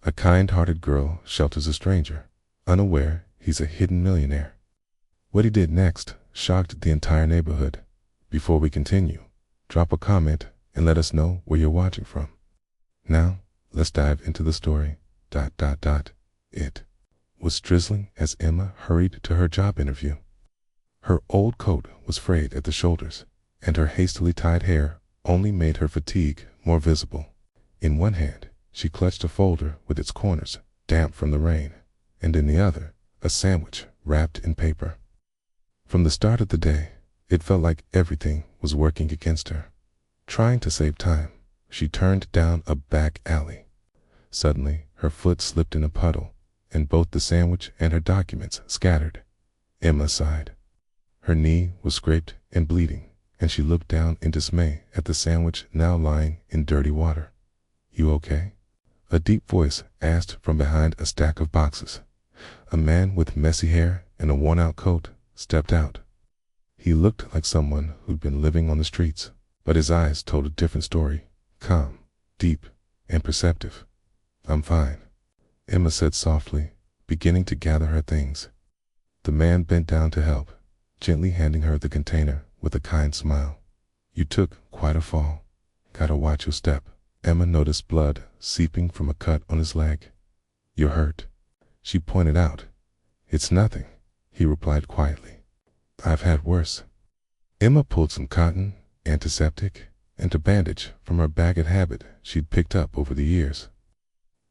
A kind-hearted girl shelters a stranger, unaware he's a hidden millionaire. What he did next shocked the entire neighborhood. Before we continue, drop a comment and let us know where you're watching from. Now, let's dive into the story. It was drizzling as Emma hurried to her job interview. Her old coat was frayed at the shoulders, and her hastily tied hair only made her fatigue more visible. In one hand, she clutched a folder with its corners damp from the rain, and in the other, a sandwich wrapped in paper. From the start of the day, it felt like everything was working against her. Trying to save time, she turned down a back alley. Suddenly, her foot slipped in a puddle, and both the sandwich and her documents scattered. Emma sighed. Her knee was scraped and bleeding, and she looked down in dismay at the sandwich now lying in dirty water. "You okay?" A deep voice asked from behind a stack of boxes. A man with messy hair and a worn-out coat stepped out. He looked like someone who'd been living on the streets, but his eyes told a different story, calm, deep, and perceptive. "I'm fine," Emma said softly, beginning to gather her things. The man bent down to help, gently handing her the container with a kind smile. "You took quite a fall. Gotta watch your step." Emma noticed blood seeping from a cut on his leg. "You're hurt," she pointed out. "It's nothing," he replied quietly. "I've had worse." Emma pulled some cotton, antiseptic, and a bandage from her bag of habit she'd picked up over the years.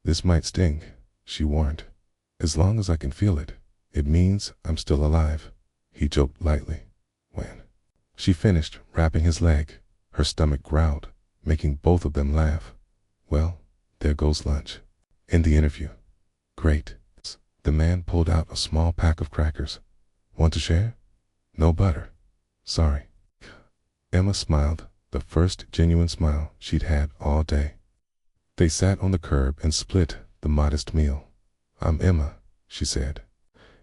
"This might sting," she warned. "As long as I can feel it, it means I'm still alive," he joked lightly. When she finished wrapping his leg, her stomach growled, making both of them laugh. "Well, there goes lunch." "In the interview." "Great." The man pulled out a small pack of crackers. "Want to share?" "No butter." "Sorry." Emma smiled, the first genuine smile she'd had all day. They sat on the curb and split the modest meal. "I'm Emma," she said,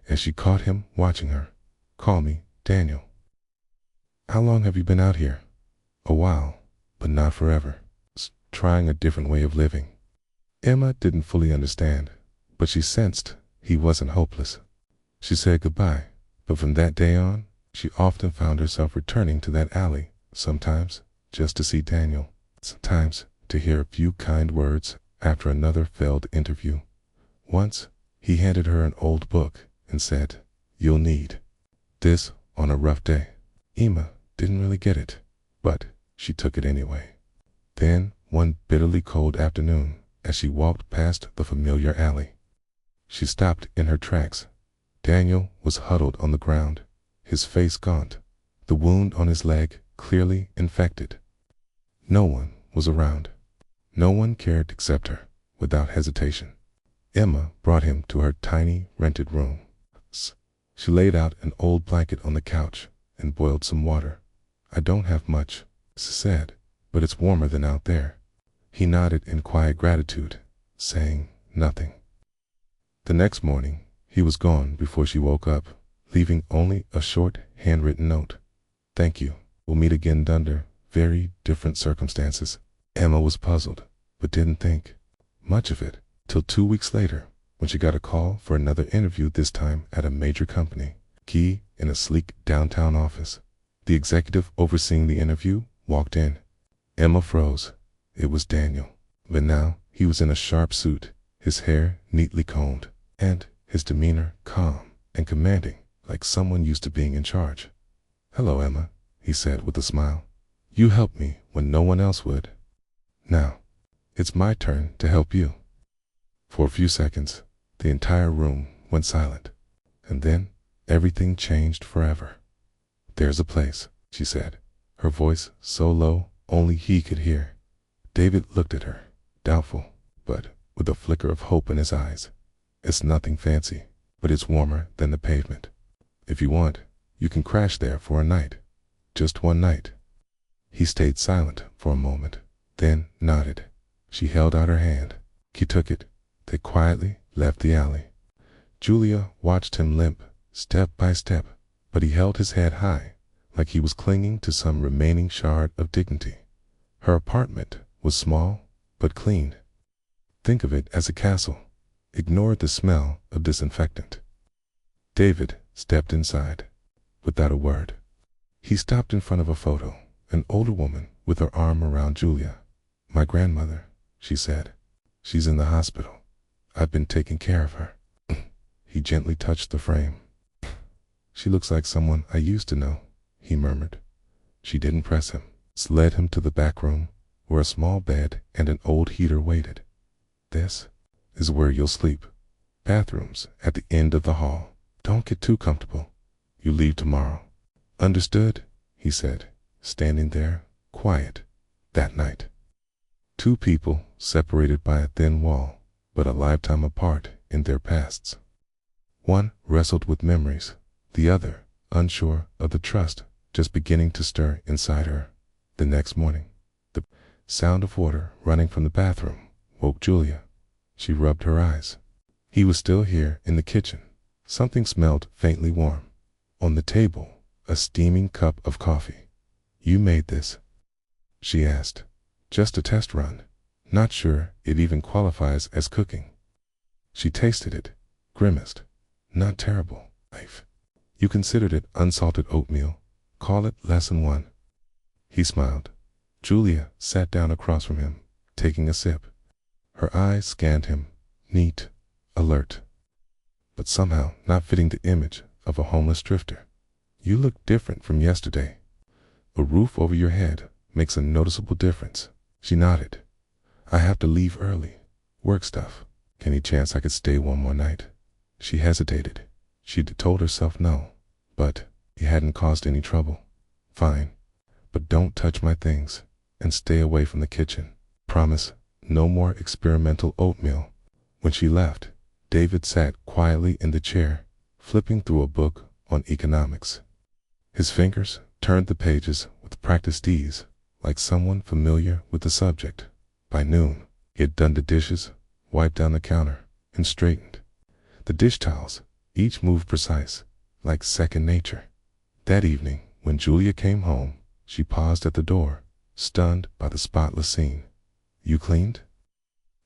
as she caught him watching her. "Call me Daniel." "How long have you been out here?" "A while, but not forever. Trying a different way of living." Emma didn't fully understand, but she sensed he wasn't hopeless. She said goodbye, but from that day on, she often found herself returning to that alley, sometimes just to see Daniel, sometimes to hear a few kind words after another failed interview. Once, he handed her an old book and said, "You'll need this on a rough day." Emma didn't really get it, but she took it anyway. Then, one bitterly cold afternoon, as she walked past the familiar alley, she stopped in her tracks. Daniel was huddled on the ground, his face gaunt, the wound on his leg clearly infected. No one was around. No one cared except her. Without hesitation, Emma brought him to her tiny rented room. She laid out an old blanket on the couch and boiled some water. "I don't have much," she said, "but it's warmer than out there." He nodded in quiet gratitude, saying nothing. The next morning, he was gone before she woke up, leaving only a short handwritten note. "Thank you. We'll meet again under very different circumstances." Emma was puzzled, but didn't think much of it till 2 weeks later, when she got a call for another interview, this time at a major company, key in a sleek downtown office. The executive overseeing the interview walked in. Emma froze. It was Daniel, but now he was in a sharp suit, his hair neatly combed, and his demeanor calm and commanding, like someone used to being in charge. "Hello, Emma," he said with a smile. "You helped me when no one else would. Now, it's my turn to help you." For a few seconds, the entire room went silent, and then everything changed forever. "There's a place," she said, her voice so low only he could hear. David looked at her, doubtful, but with a flicker of hope in his eyes. "It's nothing fancy, but it's warmer than the pavement. If you want, you can crash there for a night. Just one night." He stayed silent for a moment, then nodded. She held out her hand. He took it. They quietly left the alley. Julia watched him limp, step by step, but he held his head high, like he was clinging to some remaining shard of dignity. Her apartment was small, but clean. Think of it as a castle. Ignore the smell of disinfectant. David stepped inside, without a word. He stopped in front of a photo, an older woman with her arm around Julia. "My grandmother," she said. "She's in the hospital. I've been taking care of her." He gently touched the frame. "She looks like someone I used to know," he murmured. She didn't press him. Led him to the back room, where a small bed and an old heater waited. "This is where you'll sleep. Bathrooms at the end of the hall. Don't get too comfortable. You leave tomorrow." "Understood," he said, standing there, quiet, that night. Two people separated by a thin wall, but a lifetime apart in their pasts. One wrestled with memories, the other unsure of the trust just beginning to stir inside her. The next morning, the sound of water running from the bathroom woke Julia. She rubbed her eyes. He was still here in the kitchen. Something smelled faintly warm. On the table, a steaming cup of coffee. "You made this?" she asked. "Just a test run. Not sure it even qualifies as cooking." She tasted it, grimaced. "Not terrible, wife. You considered it unsalted oatmeal. Call it lesson 1. He smiled. Julia sat down across from him, taking a sip. Her eyes scanned him, neat, alert, but somehow not fitting the image of a homeless drifter. "You look different from yesterday. A roof over your head makes a noticeable difference." She nodded. "I have to leave early. Work stuff. Any chance I could stay one more night?" She hesitated. She'd told herself no, but he hadn't caused any trouble. "Fine, but don't touch my things and stay away from the kitchen. Promise, no more experimental oatmeal." When she left, David sat quietly in the chair, flipping through a book on economics. His fingers turned the pages with practiced ease, like someone familiar with the subject. By noon, he had done the dishes, wiped down the counter, and straightened. The dish towels each moved precise, like second nature. That evening, when Julia came home, she paused at the door, stunned by the spotless scene. "You cleaned?"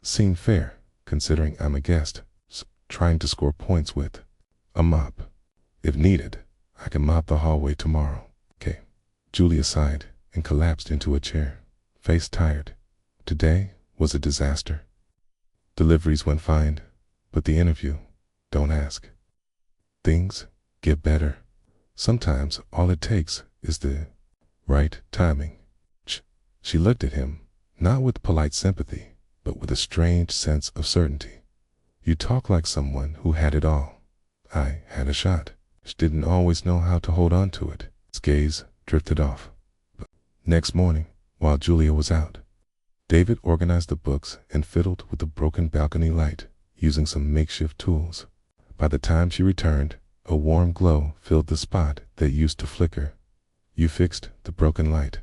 "Seemed fair, considering I'm a guest. Trying to score points with a mop. If needed, I can mop the hallway tomorrow." "Okay." Julia sighed and collapsed into a chair, face tired. Today was a disaster. Deliveries went fine, but the interview, don't ask. Things get better. Sometimes all it takes is the right timing. She looked at him, not with polite sympathy, but with a strange sense of certainty. "You talk like someone who had it all." I had a shot. She didn't always know how to hold on to it. His gaze drifted off. But next morning, while Julia was out, David organized the books and fiddled with the broken balcony light, using some makeshift tools. By the time she returned, a warm glow filled the spot that used to flicker. "You fixed the broken light."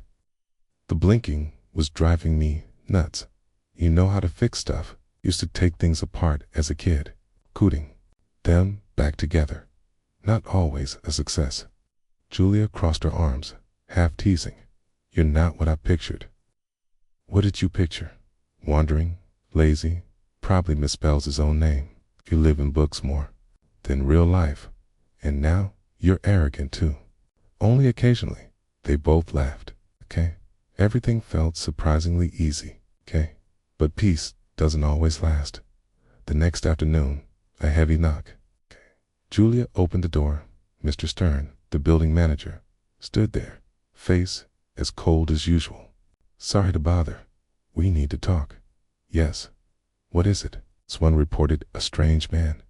"The blinking was driving me nuts. You know how to fix stuff. Used to take things apart as a kid. Putting them back together. Not always a success." Julia crossed her arms, half teasing. "You're not what I pictured." "What did you picture?" "Wandering, lazy, probably misspells his own name. You live in books more than real life. And now you're arrogant too." "Only occasionally." They both laughed. "Okay." Everything felt surprisingly easy. "Okay." But peace doesn't always last. The next afternoon, a heavy knock. "Okay." Julia opened the door. Mr. Stern, the building manager, stood there, face as cold as usual. "Sorry to bother. We need to talk." "Yes. What is it?" Swan reported a strange man.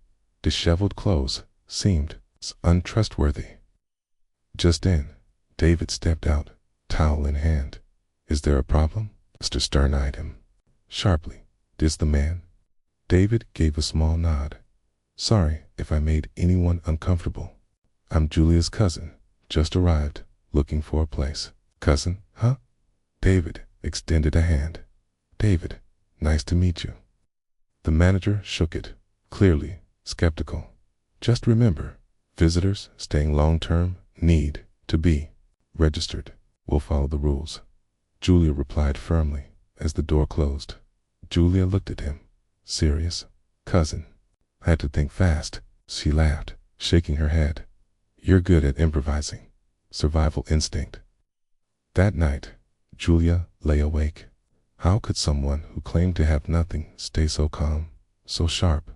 Disheveled clothes, seemed untrustworthy. Just then, David stepped out, towel in hand. "Is there a problem?" Mr. Stern eyed him sharply. "This the man?" David gave a small nod. "Sorry if I made anyone uncomfortable. I'm Julia's cousin, just arrived, looking for a place." "Cousin, huh?" David extended a hand. "David, nice to meet you." The manager shook it, clearly skeptical. "Just remember, visitors staying long-term need to be registered. We'll follow the rules." Julia replied firmly as the door closed. Julia looked at him, Serious? Cousin. I had to think fast. She laughed, shaking her head. You're good at improvising. Survival instinct. That night, Julia lay awake. How could someone who claimed to have nothing stay so calm, so sharp?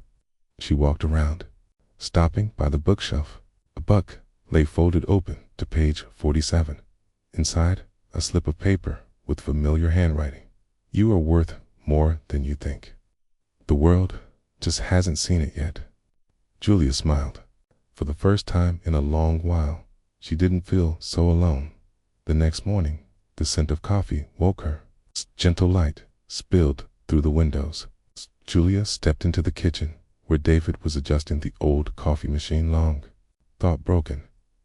She walked around, stopping by the bookshelf. A book lay folded open to page 47. Inside, a slip of paper with familiar handwriting. You are worth more than you think. The world just hasn't seen it yet. Julia smiled. For the first time in a long while, she didn't feel so alone. The next morning, the scent of coffee woke her. Gentle light spilled through the windows. Julia stepped into the kitchen, where David was adjusting the old coffee machine. Long thought broken.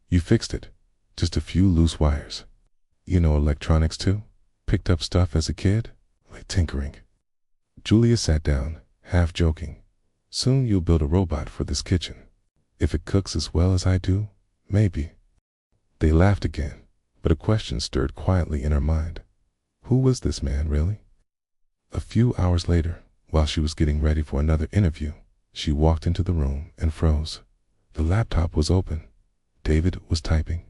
You fixed it. Just a few loose wires. You know electronics too? Picked up stuff as a kid? Like tinkering. Julia sat down, half joking. Soon you'll build a robot for this kitchen. If it cooks as well as I do, maybe. They laughed again, but a question stirred quietly in her mind. Who was this man, really? A few hours later, while she was getting ready for another interview, she walked into the room and froze. The laptop was open. David was typing.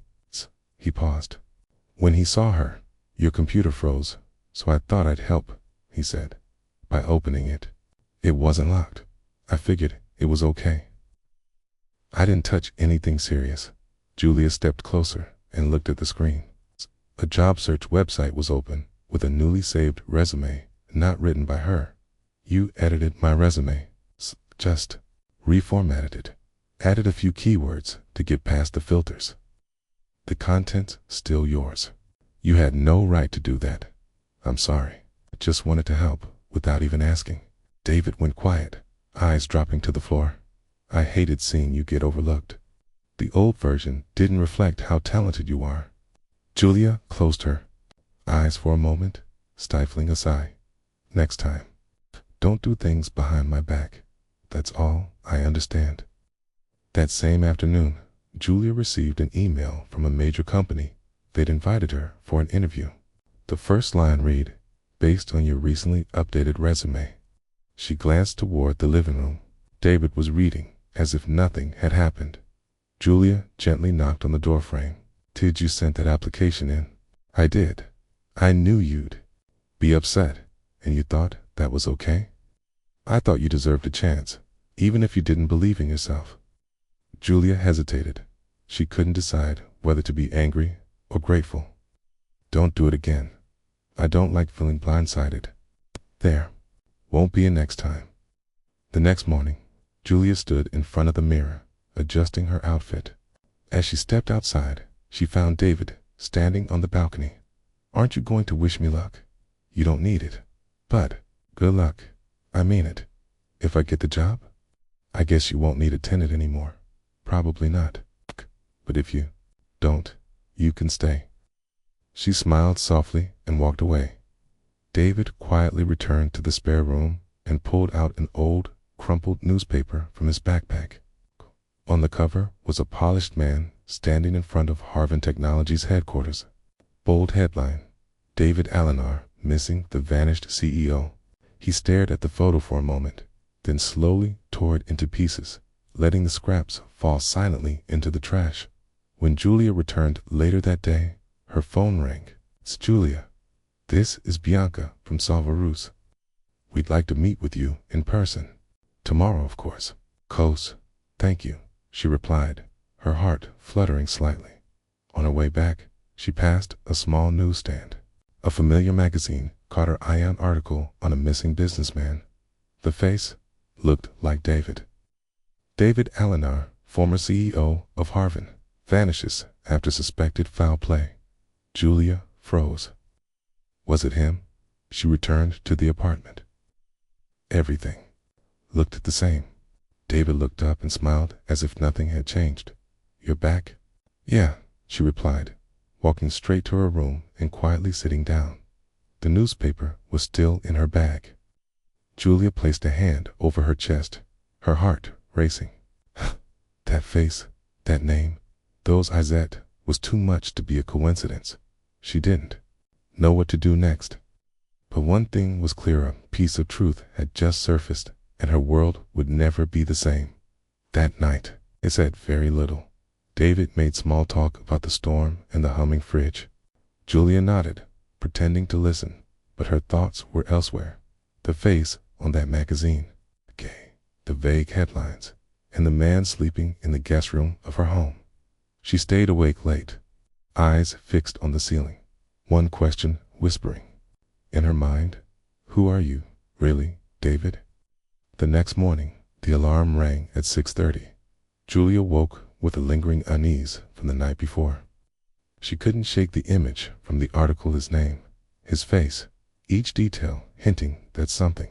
He paused. When he saw her, your computer froze, so I thought I'd help, he said, by opening it. It wasn't locked. I figured it was okay. I didn't touch anything serious. Julia stepped closer and looked at the screen. A job search website was open with a newly saved resume, not written by her. You edited my resume. Just reformatted it. Added a few keywords to get past the filters. The content's still yours. You had no right to do that. I'm sorry. I just wanted to help without even asking. David went quiet, eyes dropping to the floor. I hated seeing you get overlooked. The old version didn't reflect how talented you are. Julia closed her eyes for a moment, stifling a sigh. Next time, don't do things behind my back. That's all I understand. That same afternoon, Julia received an email from a major company. They'd invited her for an interview. The first line read, based on your recently updated resume. She glanced toward the living room. David was reading, as if nothing had happened. Julia gently knocked on the doorframe. Did you send that application in? I did. I knew you'd be upset, and you thought that was okay? I thought you deserved a chance, even if you didn't believe in yourself. Julia hesitated. She couldn't decide whether to be angry or grateful. Don't do it again. I don't like feeling blindsided. There. Won't be a next time. The next morning, Julia stood in front of the mirror, adjusting her outfit. As she stepped outside, she found David standing on the balcony. Aren't you going to wish me luck? You don't need it. But, good luck. I mean it. If I get the job, I guess you won't need a tenant anymore. Probably not. But if you don't, you can stay. She smiled softly and walked away. David quietly returned to the spare room and pulled out an old, crumpled newspaper from his backpack. On the cover was a polished man standing in front of Harvin Technologies headquarters. Bold headline, David Alinar, missing the vanished CEO. He stared at the photo for a moment, then slowly tore it into pieces, letting the scraps fall silently into the trash. When Julia returned later that day, her phone rang. It's Julia. This is Bianca from Salvarus. We'd like to meet with you in person. Tomorrow, of course. Close. Thank you, she replied, her heart fluttering slightly. On her way back, she passed a small newsstand. A familiar magazine caught her eye on an article on a missing businessman. The face looked like David. David Alinar, former CEO of Harvin, vanishes after suspected foul play. Julia froze. Was it him? She returned to the apartment. Everything looked the same. David looked up and smiled as if nothing had changed. You're back? Yeah, she replied, walking straight to her room and quietly sitting down. The newspaper was still in her bag. Julia placed a hand over her chest, her heart racing. That face, that name, those eyes, that was too much to be a coincidence. She didn't know what to do next. But one thing was clear, a piece of truth had just surfaced. and her world would never be the same. That night, they said very little. David made small talk about the storm and the humming fridge. Julia nodded, pretending to listen, but her thoughts were elsewhere. The face on that magazine, the vague headlines, and the man sleeping in the guest room of her home. She stayed awake late, eyes fixed on the ceiling, one question whispering in her mind, "Who are you, really, David?" The next morning, the alarm rang at 6:30. Julia woke with a lingering unease from the night before. She couldn't shake the image from the article, his name, his face, each detail hinting that something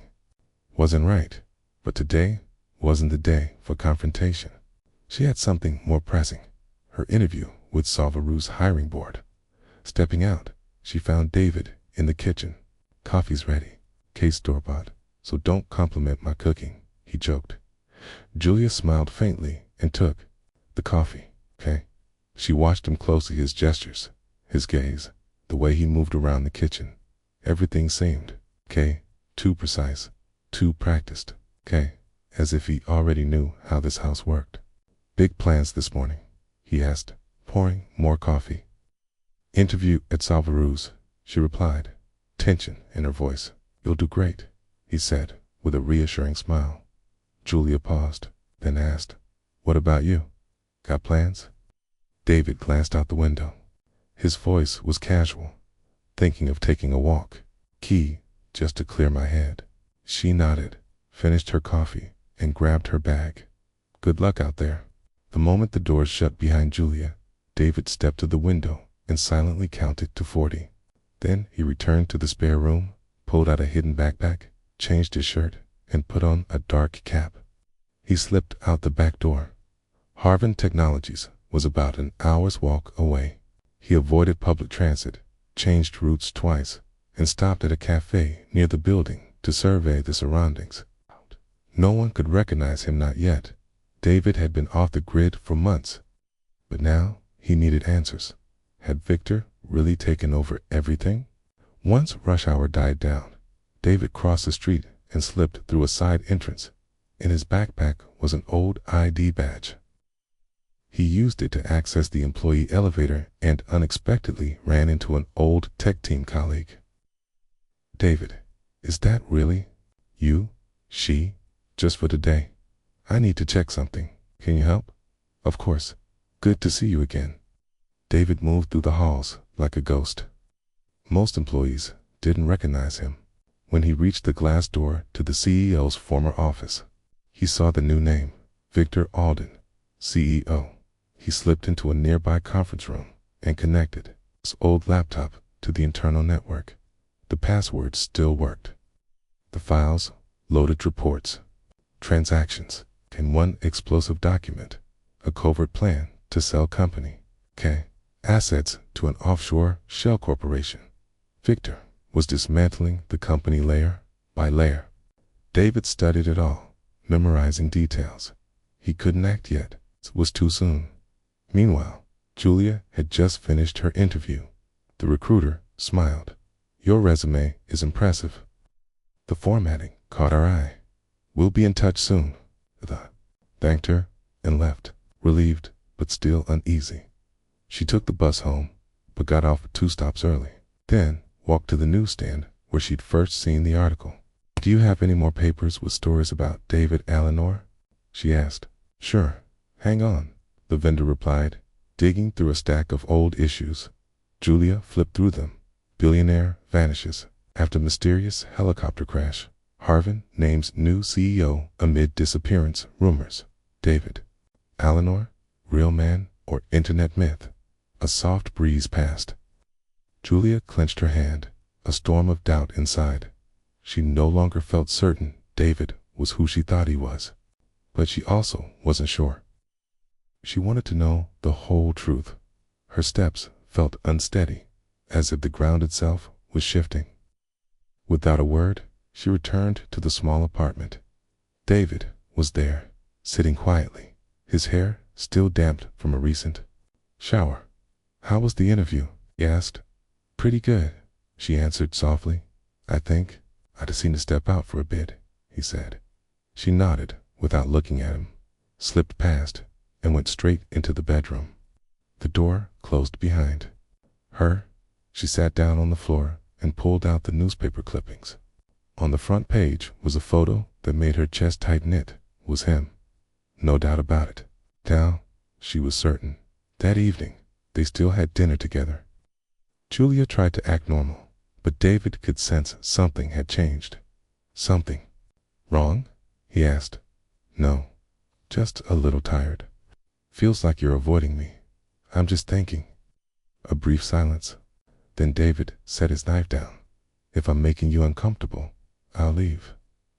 wasn't right. But today wasn't the day for confrontation. She had something more pressing, her interview with Salvaru's hiring board. Stepping out, she found David in the kitchen. "Coffee's ready. Case store-bought, so don't compliment my cooking," he joked. Julia smiled faintly and took the coffee. "Okay?" She watched him closely, his gestures, his gaze, the way he moved around the kitchen. Everything seemed, too precise, too practiced, as if he already knew how this house worked. "Big plans this morning?" he asked, pouring more coffee. "Interview at Salvaru's," she replied, tension in her voice. "You'll do great," he said, with a reassuring smile. Julia paused, then asked, "What about you? Got plans?" David glanced out the window. His voice was casual. "Thinking of taking a walk. Key, just to clear my head." She nodded, finished her coffee, and grabbed her bag. "Good luck out there." The moment the doors shut behind Julia, David stepped to the window and silently counted to 40. Then he returned to the spare room, pulled out a hidden backpack, changed his shirt, and put on a dark cap. He slipped out the back door. Harvin Technologies was about an hour's walk away. He avoided public transit, changed routes twice, and stopped at a cafe near the building to survey the surroundings. No one could recognize him, not yet. David had been off the grid for months, but now he needed answers. Had Victor really taken over everything? Once rush hour died down, David crossed the street and slipped through a side entrance. In his backpack was an old ID badge. He used it to access the employee elevator and unexpectedly ran into an old tech team colleague. "David, is that really you?" "She, just for today. I need to check something. Can you help?" "Of course. Good to see you again." David moved through the halls like a ghost. Most employees didn't recognize him. When he reached the glass door to the CEO's former office, he saw the new name, Victor Alden, CEO. He slipped into a nearby conference room and connected his old laptop to the internal network. The password still worked. The files loaded reports, transactions, and one explosive document, a covert plan to sell company assets to an offshore shell corporation. Victor was dismantling the company layer by layer. David studied it all, memorizing details. He couldn't act yet. It was too soon. Meanwhile, Julia had just finished her interview. The recruiter smiled. "Your resume is impressive. The formatting caught our eye. We'll be in touch soon." Thanked her and left, relieved but still uneasy. She took the bus home, but got off 2 stops early. Then walked to the newsstand where she'd first seen the article. "Do you have any more papers with stories about David Eleanor?" she asked. "Sure. Hang on," the vendor replied, digging through a stack of old issues. Julia flipped through them. "Billionaire vanishes after mysterious helicopter crash. Harvin names new CEO amid disappearance rumors. David Eleanor, real man or internet myth?" A soft breeze passed. Julia clenched her hand, a storm of doubt inside. She no longer felt certain David was who she thought he was, but she also wasn't sure. She wanted to know the whole truth. Her steps felt unsteady, as if the ground itself was shifting. Without a word, she returned to the small apartment. David was there, sitting quietly, his hair still damp from a recent shower. "How was the interview?" he asked. "Pretty good," she answered softly. "I think I'd have seen to step out for a bit," he said. She nodded without looking at him, slipped past, and went straight into the bedroom. The door closed behind her. She sat down on the floor and pulled out the newspaper clippings. On the front page was a photo that made her chest tight knit. Was him. No doubt about it. Now, she was certain. That evening, they still had dinner together. Julia tried to act normal, but David could sense something had changed. Something. Wrong? He asked. No, just a little tired. Feels like you're avoiding me. I'm just thinking. A brief silence. Then David set his knife down. If I'm making you uncomfortable, I'll leave.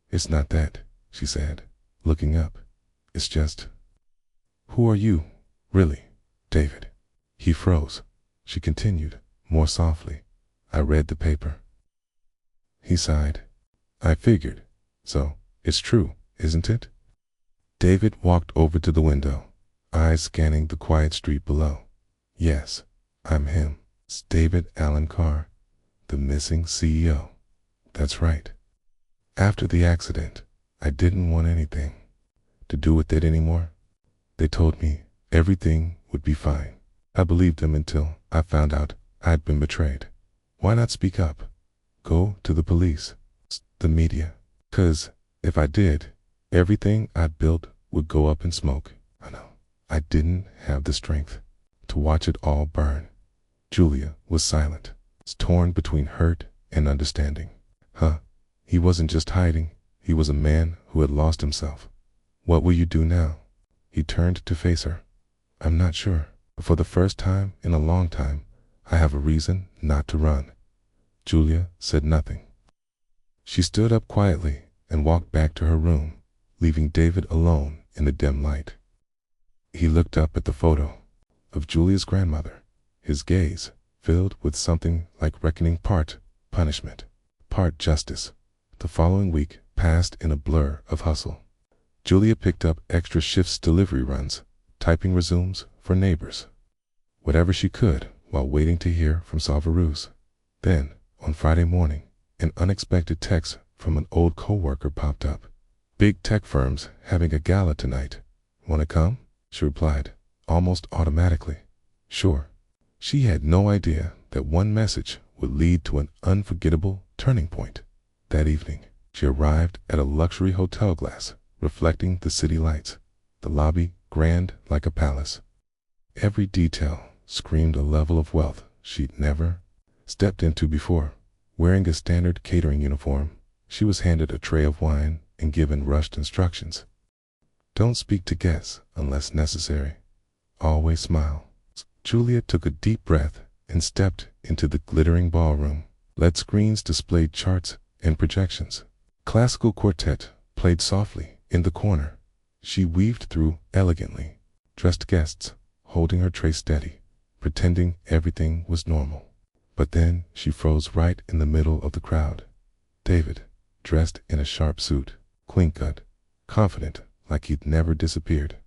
It's not that, she said, looking up. It's just... Who are you, really, David? He froze. She continued, more softly. I read the paper. He sighed. I figured. So, it's true, isn't it? David walked over to the window, eyes scanning the quiet street below. Yes, I'm him. It's David Allen Carr, the missing CEO. That's right. After the accident, I didn't want anything to do with it anymore. They told me everything would be fine. I believed them until I found out I'd been betrayed. Why not speak up? Go to the police, the media. 'Cause if I did, everything I'd built would go up in smoke. I know. I didn't have the strength to watch it all burn. Julia was silent, torn between hurt and understanding. He wasn't just hiding. He was a man who had lost himself. What will you do now? He turned to face her. I'm not sure. For the first time in a long time, I have a reason not to run. Julia said nothing. She stood up quietly and walked back to her room, leaving David alone in the dim light. He looked up at the photo of Julia's grandmother, his gaze filled with something like reckoning, part punishment, part justice. The following week passed in a blur of hustle. Julia picked up extra shifts, delivery runs, typing resumes for neighbors, whatever she could while waiting to hear from Salvaruz. Then, on Friday morning, an unexpected text from an old coworker popped up. Big tech firms having a gala tonight. Wanna come? She replied, almost automatically. Sure. She had no idea that one message would lead to an unforgettable turning point. That evening, she arrived at a luxury hotel, glass reflecting the city lights, the lobby grand like a palace. Every detail screamed a level of wealth she'd never stepped into before. Wearing a standard catering uniform, she was handed a tray of wine and given rushed instructions. Don't speak to guests unless necessary. Always smile. Julia took a deep breath and stepped into the glittering ballroom. LED screens displayed charts and projections. Classical quartet played softly in the corner. She weaved through elegantly dressed guests, holding her tray steady, pretending everything was normal. But then she froze right in the middle of the crowd. David, dressed in a sharp suit, clean-cut, confident like he'd never disappeared.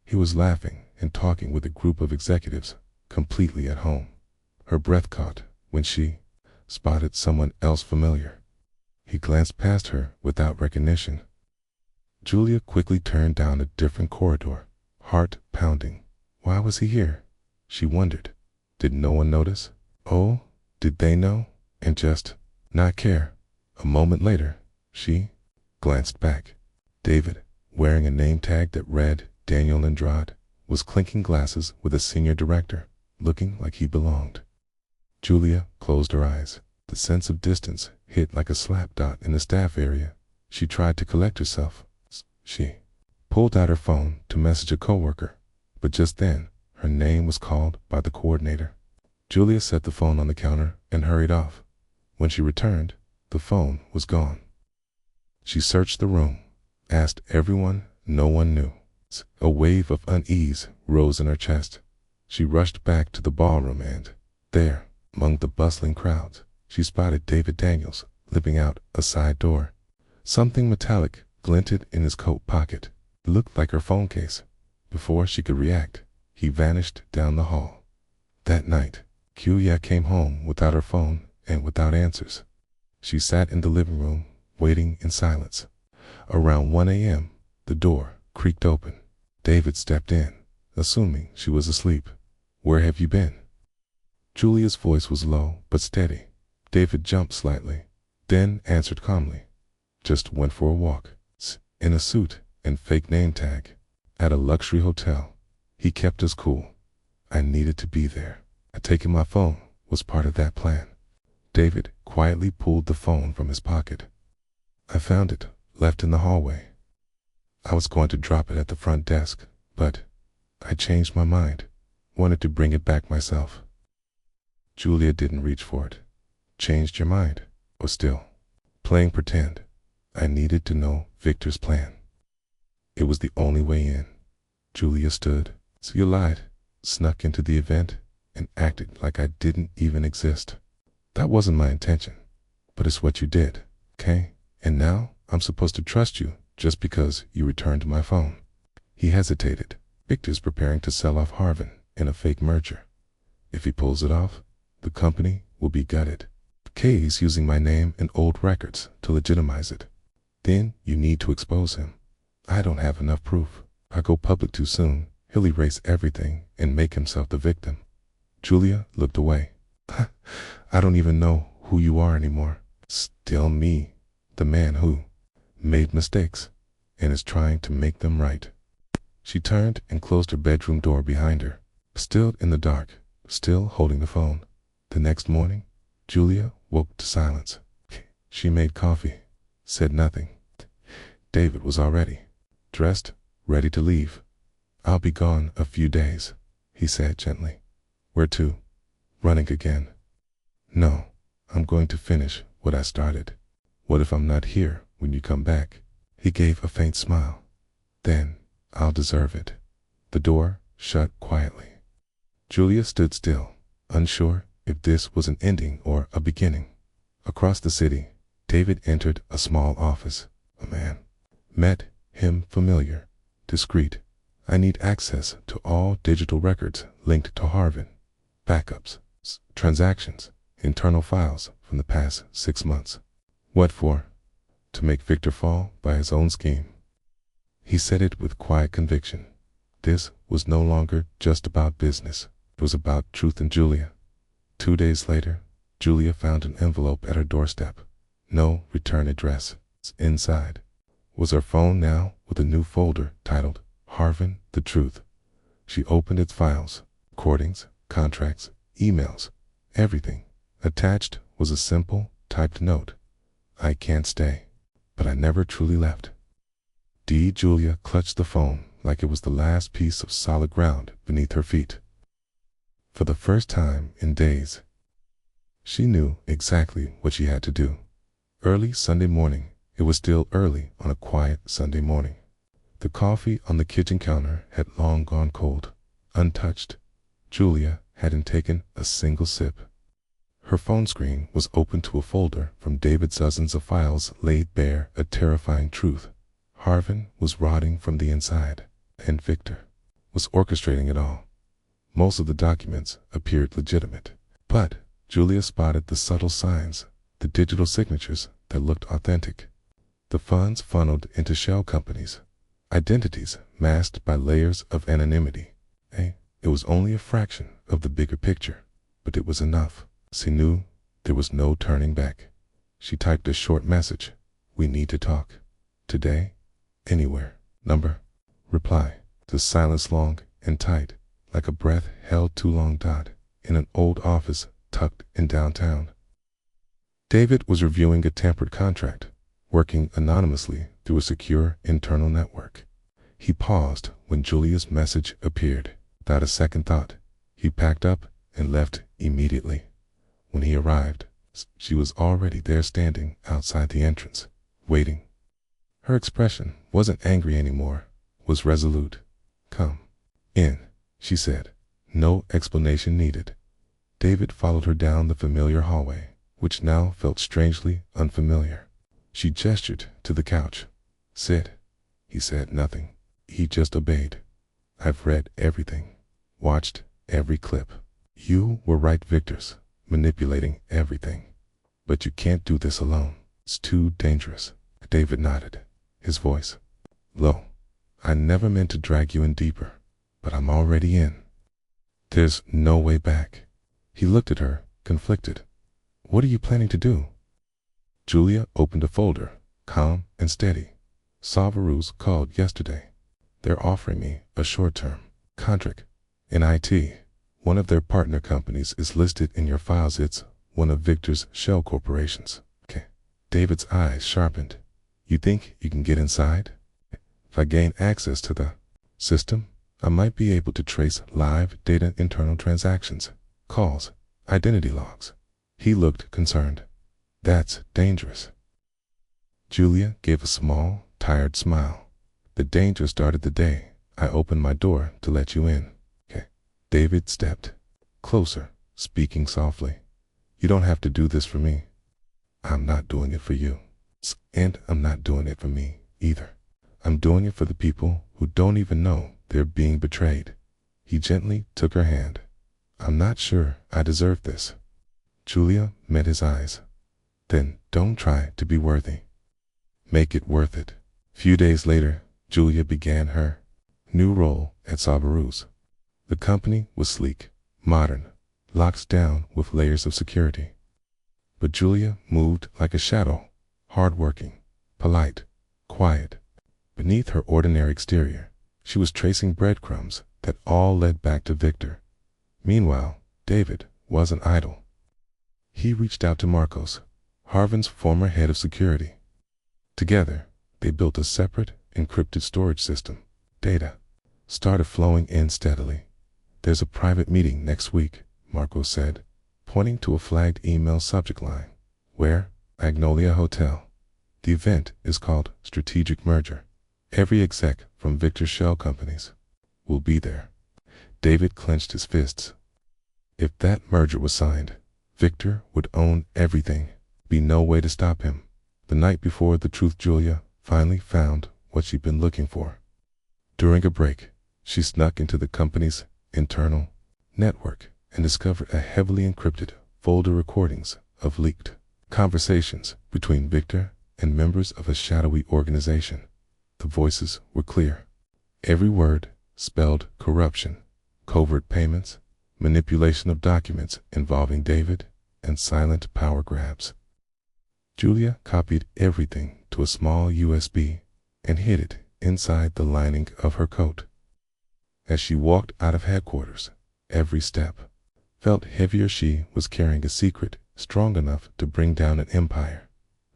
He was laughing and talking with a group of executives, completely at home. Her breath caught when she spotted someone else familiar. He glanced past her without recognition. Julia quickly turned down a different corridor, heart pounding. Why was he here? She wondered. Did no one notice? Oh, did they know and just not care? A moment later, she glanced back. David, wearing a name tag that read Daniel Andrade, was clinking glasses with a senior director, looking like he belonged. Julia closed her eyes. The sense of distance hit like a slap dot in the staff area. She tried to collect herself. She pulled out her phone to message a coworker, but just then, her name was called by the coordinator. Julia set the phone on the counter and hurried off. When she returned, the phone was gone. She searched the room, asked everyone no one knew. A wave of unease rose in her chest. She rushed back to the ballroom and, there, among the bustling crowds, she spotted David Daniels limping out a side door. Something metallic glinted in his coat pocket. It looked like her phone case. Before she could react, he vanished down the hall. That night, Julia came home without her phone and without answers. She sat in the living room, waiting in silence. Around 1 a.m., the door creaked open. David stepped in, assuming she was asleep. "Where have you been?" Julia's voice was low but steady. David jumped slightly, then answered calmly. "Just went for a walk. In a suit and fake name tag. At a luxury hotel." He kept us cool. I needed to be there. Taking my phone was part of that plan. David quietly pulled the phone from his pocket. "I found it, left in the hallway. I was going to drop it at the front desk, but I changed my mind. Wanted to bring it back myself." Julia didn't reach for it. "Changed your mind?" "Or still playing pretend?" I needed to know Victor's plan. It was the only way in. Julia stood. "So you lied, snuck into the event, and acted like I didn't even exist. That wasn't my intention, but it's what you did, okay? And now I'm supposed to trust you just because you returned my phone." He hesitated. "Victor's preparing to sell off Harvin in a fake merger. If he pulls it off, the company will be gutted. Kay's using my name and old records to legitimize it. Then you need to expose him. I don't have enough proof. If I go public too soon, he'll erase everything and make himself the victim." Julia looked away. "I don't even know who you are anymore." "Still me, the man who made mistakes and is trying to make them right." She turned and closed her bedroom door behind her, still in the dark, still holding the phone. The next morning, Julia woke to silence. She made coffee, said nothing. David was already dressed, ready to leave. "I'll be gone a few days," he said gently. "Where to? Running again?" "No, I'm going to finish what I started." "What if I'm not here when you come back?" He gave a faint smile. "Then I'll deserve it." The door shut quietly. Julia stood still, unsure if this was an ending or a beginning. Across the city, David entered a small office. A man met him, familiar, discreet. "I need access to all digital records linked to Harvin. Backups, transactions, internal files from the past 6 months." "What for?" "To make Victor fall by his own scheme." He said it with quiet conviction. This was no longer just about business. It was about truth and Julia. 2 days later, Julia found an envelope at her doorstep. No return address. Inside was her phone, now with a new folder titled Harvin, the Truth. She opened its files, recordings, contracts, emails, everything. Attached was a simple, typed note. "I can't stay, but I never truly left." Julia clutched the phone like it was the last piece of solid ground beneath her feet. For the first time in days, she knew exactly what she had to do. Early Sunday morning. It was still early on a quiet Sunday morning. The coffee on the kitchen counter had long gone cold, untouched. Julia hadn't taken a single sip. Her phone screen was open to a folder from David's dozens of files laid bare a terrifying truth. Harvin was rotting from the inside, and Victor was orchestrating it all. Most of the documents appeared legitimate, but Julia spotted the subtle signs, the digital signatures that looked authentic. The funds funneled into shell companies, identities masked by layers of anonymity. It was only a fraction of the bigger picture, but it was enough. She knew there was no turning back. She typed a short message. "We need to talk. Today, anywhere. Number." Reply. The silence long and tight, like a breath held too long. In an old office tucked in downtown. David was reviewing a tampered contract, working anonymously through a secure internal network. He paused when Julia's message appeared. Without a second thought, he packed up and left immediately. When he arrived, she was already there, standing outside the entrance, waiting. Her expression wasn't angry anymore, was resolute. "Come in," she said. No explanation needed. David followed her down the familiar hallway, which now felt strangely unfamiliar. She gestured to the couch. "Sit." He said nothing. He just obeyed. "I've read everything, watched every clip. You were right, Victor's manipulating everything. But you can't do this alone. It's too dangerous." David nodded. his voice low. I never meant to drag you in deeper, but I'm already in. There's no way back. He looked at her, conflicted. What are you planning to do? Julia opened a folder, calm and steady. Savaruz called yesterday. They're offering me a short-term contract in IT. One of their partner companies is listed in your files. It's one of Victor's shell corporations. Okay. David's eyes sharpened. You think you can get inside? If I gain access to the system, I might be able to trace live data, internal transactions, calls, identity logs. He looked concerned. That's dangerous. Julia gave a small, tired smile. The danger started the day I opened my door to let you in. Okay. David stepped closer, speaking softly. You don't have to do this for me. I'm not doing it for you. And I'm not doing it for me either. I'm doing it for the people who don't even know they're being betrayed. He gently took her hand. I'm not sure I deserve this. Julia met his eyes. Then don't try to be worthy. Make it worth it. Few days later, Julia began her new role at Savaruz. The company was sleek, modern, locked down with layers of security. But Julia moved like a shadow, hardworking, polite, quiet. Beneath her ordinary exterior, she was tracing breadcrumbs that all led back to Victor. Meanwhile, David wasn't idle. He reached out to Marcos, Harvin's former head of security. Together, they built a separate, encrypted storage system. Data started flowing in steadily. There's a private meeting next week, Marcos said, pointing to a flagged email subject line. Where? Magnolia Hotel. The event is called Strategic Merger. Every exec from Victor's shell companies will be there. David clenched his fists. If that merger was signed, Victor would own everything. Be no way to stop him. The night before the truth, Julia finally found what she'd been looking for. During a break, she snuck into the company's internal network and discovered a heavily encrypted folder recordings of leaked conversations between Victor and members of a shadowy organization. The voices were clear. Every word spelled corruption, covert payments, manipulation of documents involving David, and silent power grabs. Julia copied everything to a small USB and hid it inside the lining of her coat. As she walked out of headquarters, every step felt heavier. She was carrying a secret strong enough to bring down an empire.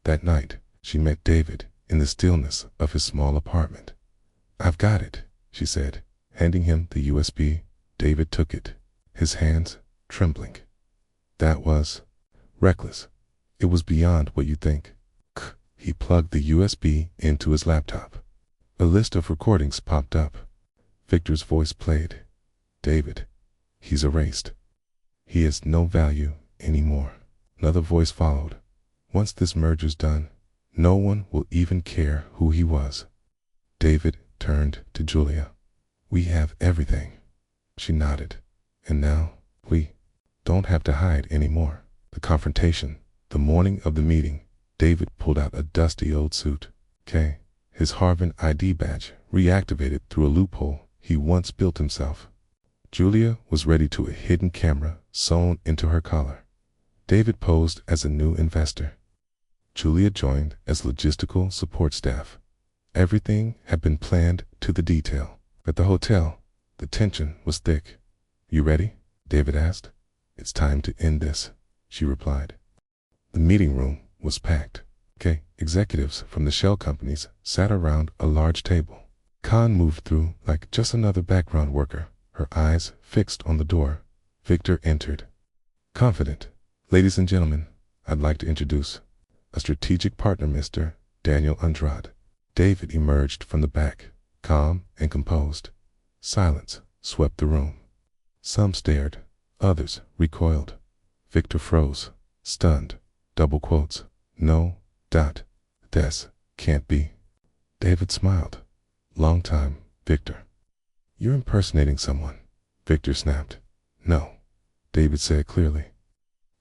That night, she met David in the stillness of his small apartment. I've got it, she said, handing him the USB. David took it, his hands trembling. That was reckless. It was beyond what you think. He plugged the USB into his laptop. A list of recordings popped up. Victor's voice played. David, he's erased. He has no value anymore. Another voice followed. Once this merger's done, no one will even care who he was. David turned to Julia. We have everything. She nodded. And now, we don't have to hide anymore. The confrontation. The morning of the meeting, David pulled out a dusty old suit. His Harvin ID badge reactivated through a loophole he once built himself. Julia was ready to a hidden camera sewn into her collar. David posed as a new investor. Julia joined as logistical support staff. Everything had been planned to the detail. At the hotel, the tension was thick. You ready? David asked. It's time to end this, she replied. The meeting room was packed. Executives from the shell companies sat around a large table. Khan moved through like just another background worker, her eyes fixed on the door. Victor entered. Confident. Ladies and gentlemen, I'd like to introduce a strategic partner, Mr. Daniel Andrade. David emerged from the back, calm and composed. Silence swept the room. Some stared, others recoiled. Victor froze, stunned. Double quotes. No, this can't be. David smiled. Long time, Victor. You're impersonating someone, Victor snapped. No, David said clearly.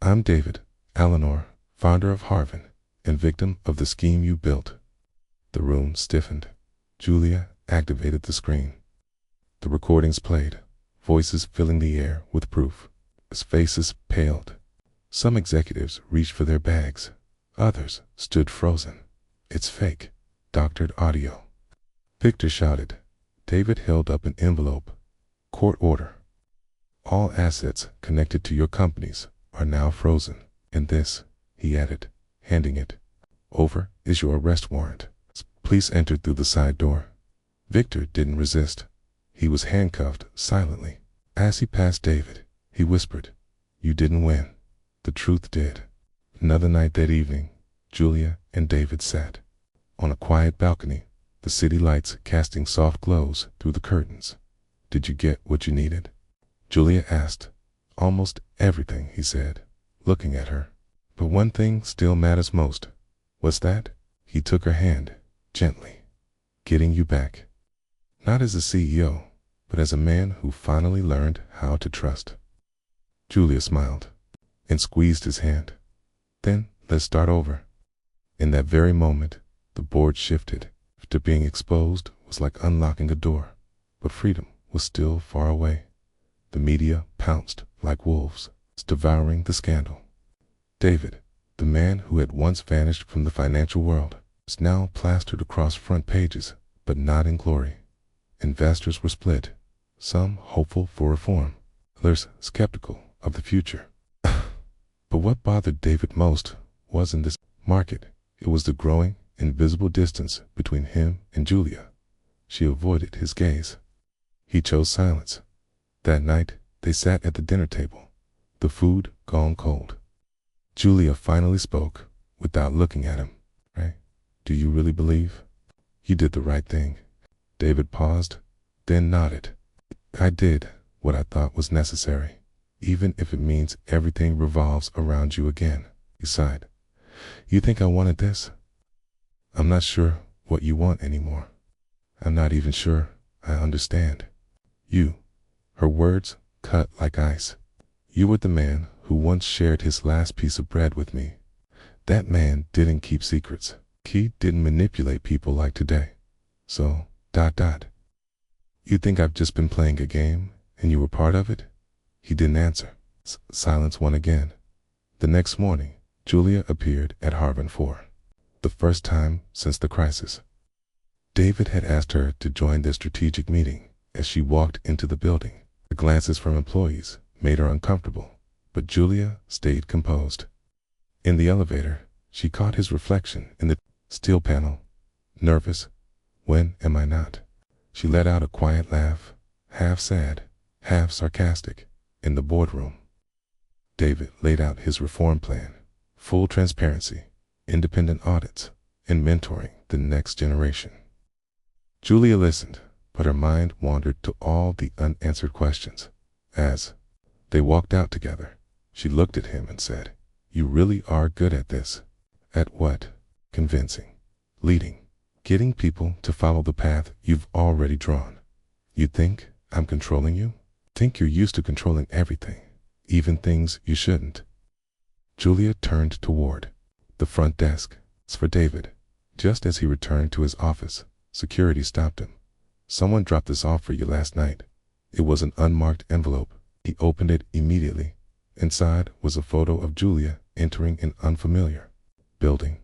I'm David, Eleanor, founder of Harvin, and victim of the scheme you built. The room stiffened. Julia activated the screen. The recordings played, voices filling the air with proof. As faces paled, some executives reached for their bags. Others stood frozen. It's fake. Doctored audio. Victor shouted. David held up an envelope. Court order. All assets connected to your companies are now frozen. And this, he added, handing it over, is your arrest warrant. Police entered through the side door. Victor didn't resist. He was handcuffed silently. As he passed David, he whispered, "You didn't win. The truth did." Another night that evening, Julia and David sat on a quiet balcony, the city lights casting soft glows through the curtains. "Did you get what you needed?" Julia asked. "Almost everything," he said, looking at her. "But one thing still matters most." "What's that?" He took her hand, gently. "Getting you back. Not as a CEO, but as a man who finally learned how to trust." Julia smiled and squeezed his hand. "Then let's start over." In that very moment, the board shifted. After being exposed was like unlocking a door, but freedom was still far away. The media pounced like wolves, devouring the scandal. David, the man who had once vanished from the financial world, was now plastered across front pages, but not in glory. Investors were split, some hopeful for reform, others skeptical of the future. But what bothered David most wasn't this market. It was the growing, invisible distance between him and Julia. She avoided his gaze. He chose silence. That night, they sat at the dinner table, the food gone cold. Julia finally spoke, without looking at him. "Right? Do you really believe you did the right thing?" David paused, then nodded. "I did what I thought was necessary, even if it means everything revolves around you again." He sighed. "You think I wanted this? I'm not sure what you want anymore. I'm not even sure I understand you." Her words cut like ice. "You were the man who once shared his last piece of bread with me. That man didn't keep secrets. He didn't manipulate people like today. So, ... You think I've just been playing a game and you were part of it?" He didn't answer. Silence won again. The next morning, Julia appeared at Harvard 4. The first time since the crisis. David had asked her to join their strategic meeting. As she walked into the building, the glances from employees made her uncomfortable, but Julia stayed composed. In the elevator, she caught his reflection in the steel panel. Nervous? When am I not? She let out a quiet laugh, half sad, half sarcastic. In the boardroom, David laid out his reform plan: full transparency, independent audits, and mentoring the next generation. Julia listened, but her mind wandered to all the unanswered questions. As they walked out together, she looked at him and said, "You really are good at this." "At what?" "Convincing, leading, getting people to follow the path you've already drawn." "You think I'm controlling you?" "Think you're used to controlling everything, even things you shouldn't." Julia turned toward the front desk. It's for David. Just as he returned to his office, security stopped him. "Someone dropped this off for you last night." It was an unmarked envelope. He opened it immediately. Inside was a photo of Julia entering an unfamiliar building.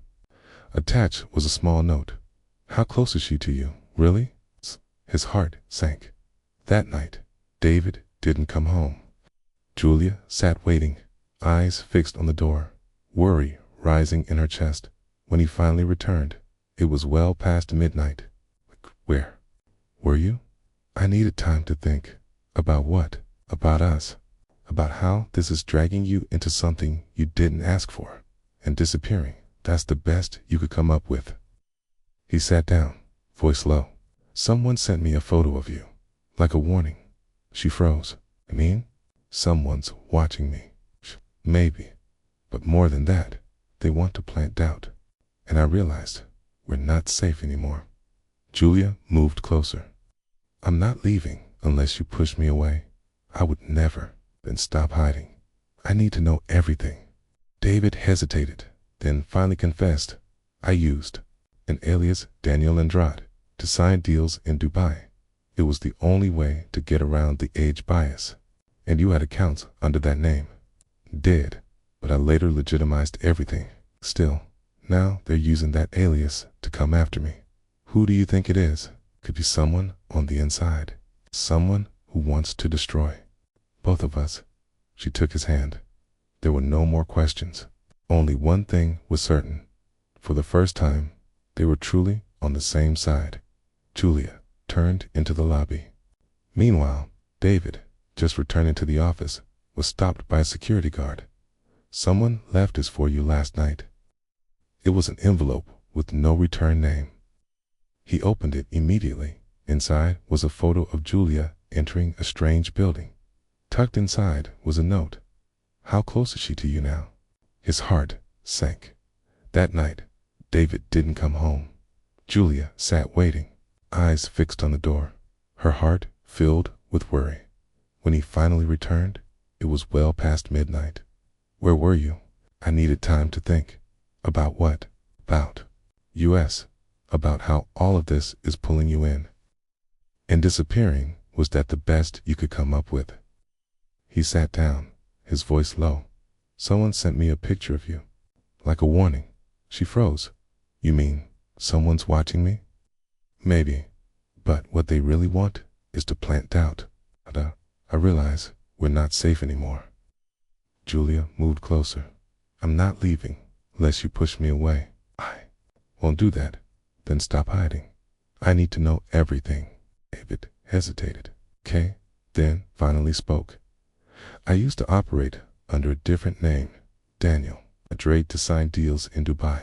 Attached was a small note. "How close is she to you, really?" His heart sank. That night, David didn't come home. Julia sat waiting, eyes fixed on the door, worry rising in her chest. When he finally returned, it was well past midnight. "Where were you?" "I needed time to think." "About what?" "About us. About how this is dragging you into something you didn't ask for, and disappearing. That's the best you could come up with." He sat down, voice low. "Someone sent me a photo of you, like a warning." She froze. "I mean, someone's watching me." "Maybe. But more than that, they want to plant doubt." And I realized we're not safe anymore. Julia moved closer. "I'm not leaving unless you push me away." "I would never." "Then stop hiding. I need to know everything." David hesitated, then finally confessed, "I used an alias Daniel Andrade, to sign deals in Dubai. It was the only way to get around the age bias. And you had accounts under that name. Did, but I later legitimized everything. Still, now they're using that alias to come after me. Who do you think it is? Could be someone on the inside. Someone who wants to destroy both of us. She took his hand. There were no more questions. Only one thing was certain. For the first time, they were truly on the same side. Julia turned into the lobby. Meanwhile, David, just returning to the office, was stopped by a security guard. Someone left this for you last night. It was an envelope with no return name. He opened it immediately. Inside was a photo of Julia entering a strange building. Tucked inside was a note. How close is she to you now? His heart sank. That night, David didn't come home. Julia sat waiting, eyes fixed on the door, her heart filled with worry. When he finally returned, it was well past midnight. Where were you? I needed time to think. About what? About US. About how all of this is pulling you in. And disappearing, was that the best you could come up with? He sat down, his voice low. Someone sent me a picture of you. Like a warning. She froze. You mean, someone's watching me? Maybe. But what they really want is to plant doubt. I realize we're not safe anymore. Julia moved closer. I'm not leaving unless you push me away. I won't do that. Then stop hiding. I need to know everything. David hesitated. Kay then finally spoke. I used to operate under a different name, Daniel. I traded to sign deals in Dubai.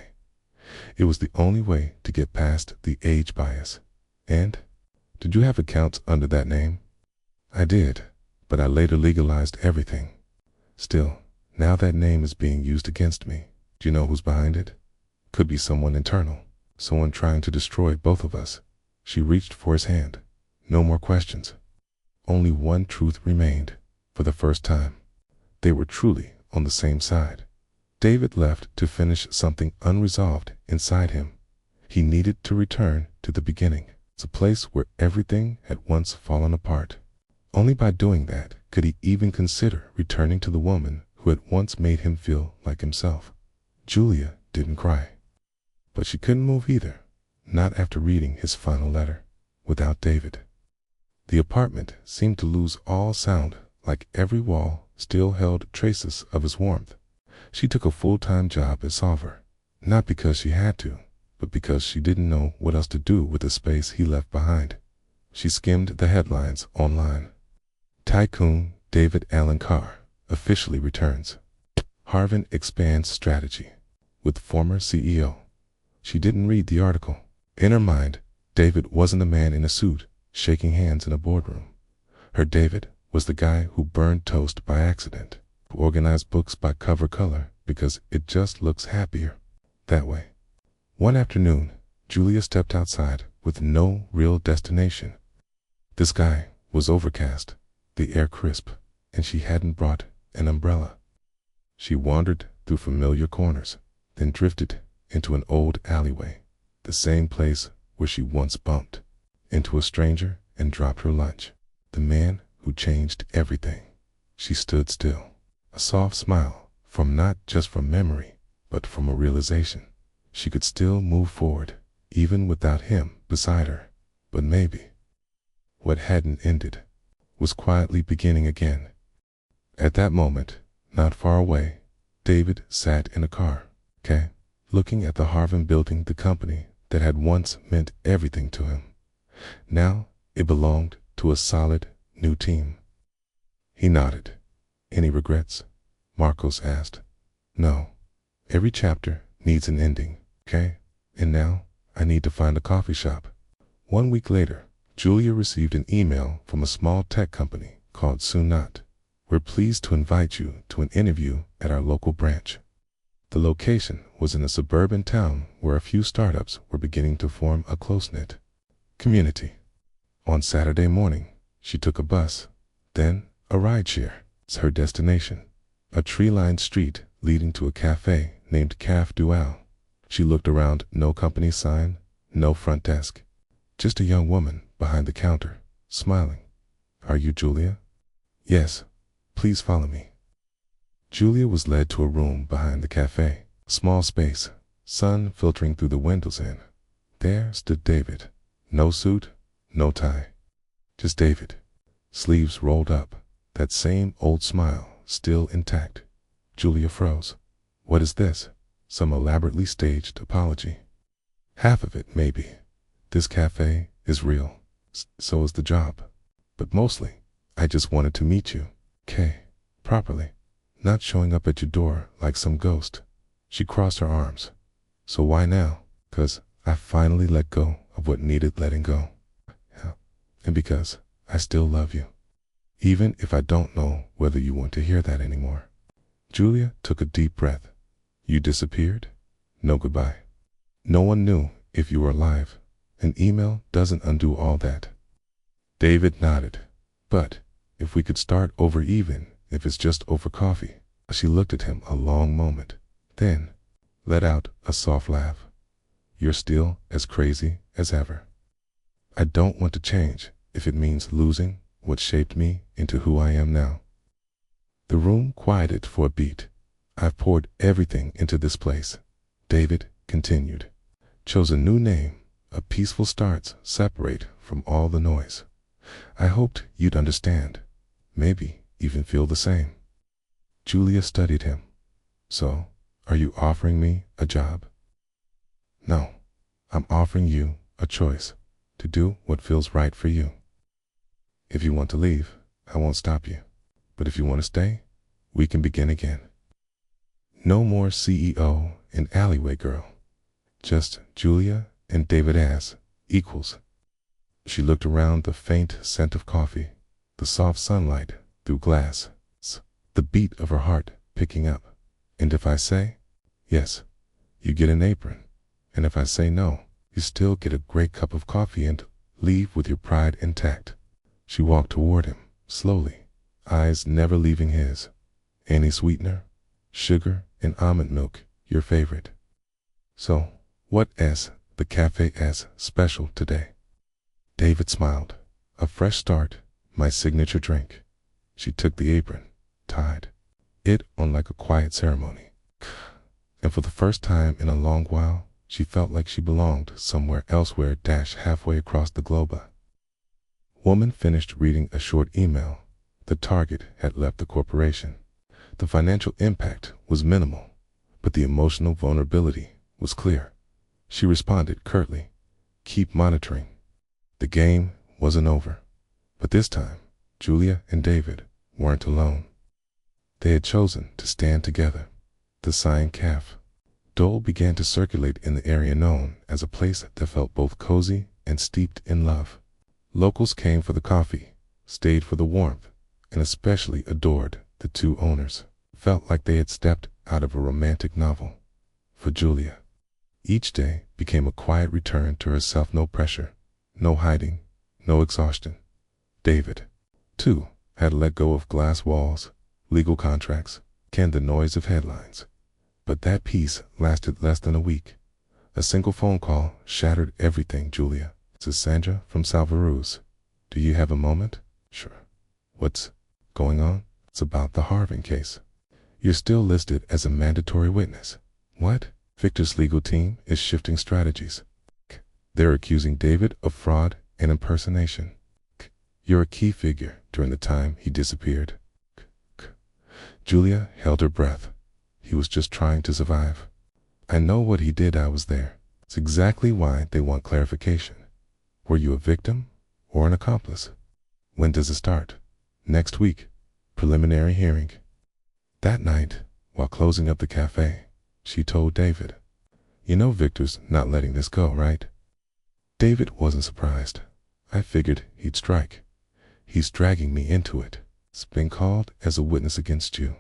It was the only way to get past the age bias. And? Did you have accounts under that name? I did, but I later legalized everything. Still, now that name is being used against me. Do you know who's behind it? Could be someone internal, someone trying to destroy both of us. She reached for his hand. No more questions. Only one truth remained. For the first time, they were truly on the same side. David left to finish something unresolved inside him. He needed to return to the beginning. It's a place where everything had once fallen apart. Only by doing that could he even consider returning to the woman who had once made him feel like himself. Julia didn't cry. But she couldn't move either, not after reading his final letter. Without David, the apartment seemed to lose all sound, like every wall still held traces of his warmth. She took a full-time job as solver, not because she had to, but because she didn't know what else to do with the space he left behind. She skimmed the headlines online. Tycoon David Allen Carr officially returns. Harvin expands strategy with former CEO. She didn't read the article. In her mind, David wasn't a man in a suit, shaking hands in a boardroom. Her David was the guy who burned toast by accident, who organized books by cover color because it just looks happier that way. One afternoon, Julia stepped outside with no real destination. The sky was overcast, the air crisp, and she hadn't brought an umbrella. She wandered through familiar corners, then drifted into an old alleyway, the same place where she once bumped into a stranger and dropped her lunch. The man who changed everything. She stood still, a soft smile, not just from memory, but from a realization. She could still move forward, even without him beside her. But maybe what hadn't ended was quietly beginning again. At that moment, not far away, David sat in a car, looking at the Harvin building, the company that had once meant everything to him. Now it belonged to a solid new team. He nodded. Any regrets? Marcos asked. No. Every chapter needs an ending, And now I need to find a coffee shop. 1 week later, Julia received an email from a small tech company called Sunat. We're pleased to invite you to an interview at our local branch. The location was in a suburban town where a few startups were beginning to form a close-knit community. On Saturday morning, she took a bus, then a rideshare. It's her destination, a tree-lined street leading to a cafe named Caf Dual. She looked around, no company sign, no front desk. Just a young woman behind the counter, smiling. Are you Julia? Yes. Please follow me. Julia was led to a room behind the cafe. Small space, sun filtering through the windows in. There stood David. No suit, no tie. Just David. Sleeves rolled up, that same old smile still intact. Julia froze. What is this? Some elaborately staged apology. Half of it, maybe. This cafe is real. So is the job. But mostly, I just wanted to meet you. Properly. Not showing up at your door like some ghost. She crossed her arms. So why now? 'Cause I finally let go of what needed letting go. Yeah. And because I still love you. Even if I don't know whether you want to hear that anymore. Julia took a deep breath. You disappeared? No goodbye. No one knew if you were alive. An email doesn't undo all that. David nodded. But if we could start over, even if it's just over coffee. She looked at him a long moment, then let out a soft laugh. You're still as crazy as ever. I don't want to change if it means losing what shaped me into who I am now. The room quieted for a beat. I've poured everything into this place, David continued. Chose a new name, a peaceful start separate from all the noise. I hoped you'd understand, maybe even feel the same. Julia studied him. So, are you offering me a job? No, I'm offering you a choice to do what feels right for you. If you want to leave, I won't stop you. But if you want to stay, we can begin again. No more CEO and alleyway girl. Just Julia and David as equals. She looked around, the faint scent of coffee, the soft sunlight through glass, the beat of her heart picking up. And if I say yes, you get an apron. And if I say no, you still get a great cup of coffee and leave with your pride intact. She walked toward him, slowly, eyes never leaving his. Any sweetener? Sugar and almond milk, your favorite. So, what is the cafe's special today? David smiled. A fresh start, my signature drink. She took the apron, tied it on like a quiet ceremony. And for the first time in a long while, she felt like she belonged somewhere elsewhere halfway across the globe. Woman finished reading a short email. The target had left the corporation. The financial impact was minimal, but the emotional vulnerability was clear. She responded curtly, keep monitoring. The game wasn't over. But this time, Julia and David weren't alone. They had chosen to stand together. The signed calf. Dole began to circulate in the area known as a place that felt both cozy and steeped in love. Locals came for the coffee, stayed for the warmth, and especially adored the two owners. Felt like they had stepped out of a romantic novel. For Julia, each day became a quiet return to herself. No pressure, no hiding, no exhaustion. David, too, had let go of glass walls, legal contracts, and the noise of headlines. But that peace lasted less than a week. A single phone call shattered everything. Julia, it's Sandra from Salvaruz. Do you have a moment? Sure. What's going on? It's about the Harvin case. You're still listed as a mandatory witness. What? Victor's legal team is shifting strategies. They're accusing David of fraud and impersonation. You're a key figure during the time he disappeared. Julia held her breath. He was just trying to survive. I know what he did. I was there. It's exactly why they want clarification. Were you a victim or an accomplice? When does it start? Next week. Preliminary hearing. That night, while closing up the cafe, she told David, you know Victor's not letting this go, right? David wasn't surprised. I figured he'd strike. He's dragging me into it. It's been called as a witness against you.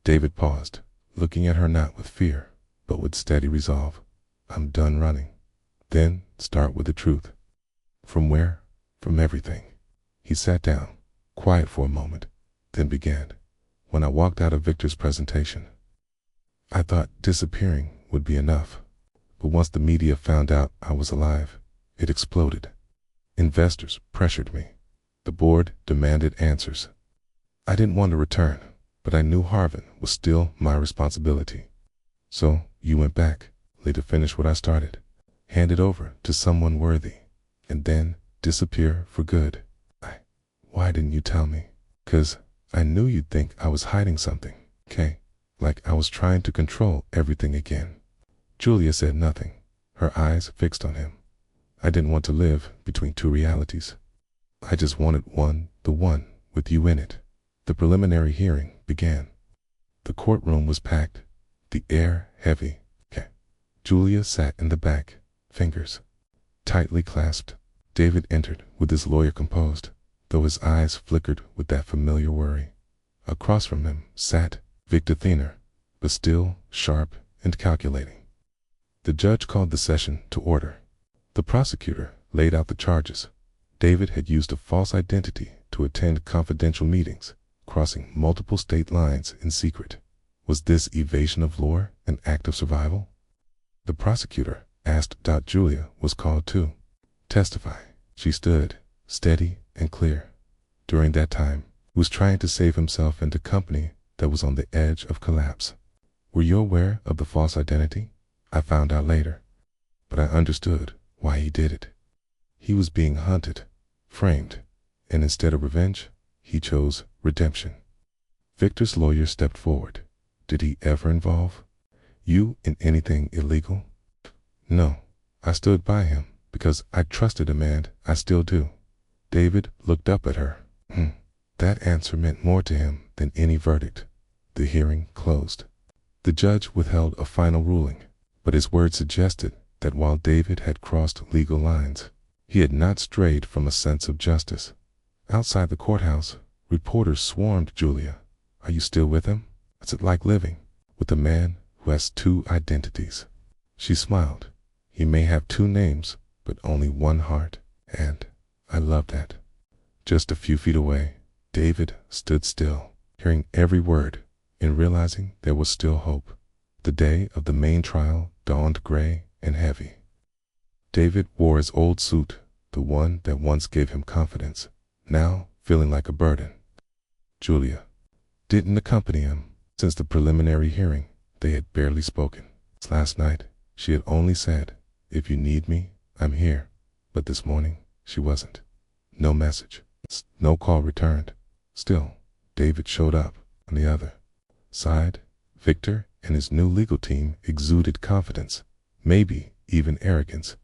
David paused, looking at her not with fear, but with steady resolve. I'm done running. Then start with the truth. From where? From everything. He sat down, quiet for a moment, then began. When I walked out of Victor's presentation, I thought disappearing would be enough. But once the media found out I was alive, it exploded. Investors pressured me. The board demanded answers. I didn't want to return, but I knew Harvin was still my responsibility. So you went back, to finish what I started, hand it over to someone worthy, and then disappear for good. Why didn't you tell me? 'Cause I knew you'd think I was hiding something, okay? Like I was trying to control everything again. Julia said nothing, her eyes fixed on him. I didn't want to live between two realities. I just wanted the one with you in it. The preliminary hearing began. The courtroom was packed, the air heavy. Julia sat in the back, fingers tightly clasped. David entered with his lawyer composed, though his eyes flickered with that familiar worry. Across from him sat Victor, thinner, but still sharp and calculating. The judge called the session to order. The prosecutor laid out the charges. David had used a false identity to attend confidential meetings, crossing multiple state lines in secret. Was this evasion of law an act of survival? The prosecutor asked. Julia was called to testify. She stood, steady and clear. During that time, he was trying to save himself and a company that was on the edge of collapse. Were you aware of the false identity? I found out later. But I understood why he did it. He was being hunted, framed, and instead of revenge, he chose redemption. Victor's lawyer stepped forward. Did he ever involve you in anything illegal? No. I stood by him because I trusted him, and I still do. David looked up at her. That answer meant more to him than any verdict. The hearing closed. The judge withheld a final ruling, but his words suggested that while David had crossed legal lines, he had not strayed from a sense of justice. Outside the courthouse, reporters swarmed Julia. Are you still with him? What's it like living with a man who has two identities? She smiled. He may have two names, but only one heart, and I love that. Just a few feet away, David stood still, hearing every word and realizing there was still hope. The day of the main trial dawned gray and heavy. David wore his old suit, the one that once gave him confidence, now feeling like a burden. Julia didn't accompany him. Since the preliminary hearing, they had barely spoken. Last night, she had only said, "If you need me, I'm here." But this morning, she wasn't. No message. No call returned. Still, David showed up. On the other side, Victor and his new legal team exuded confidence, maybe even arrogance.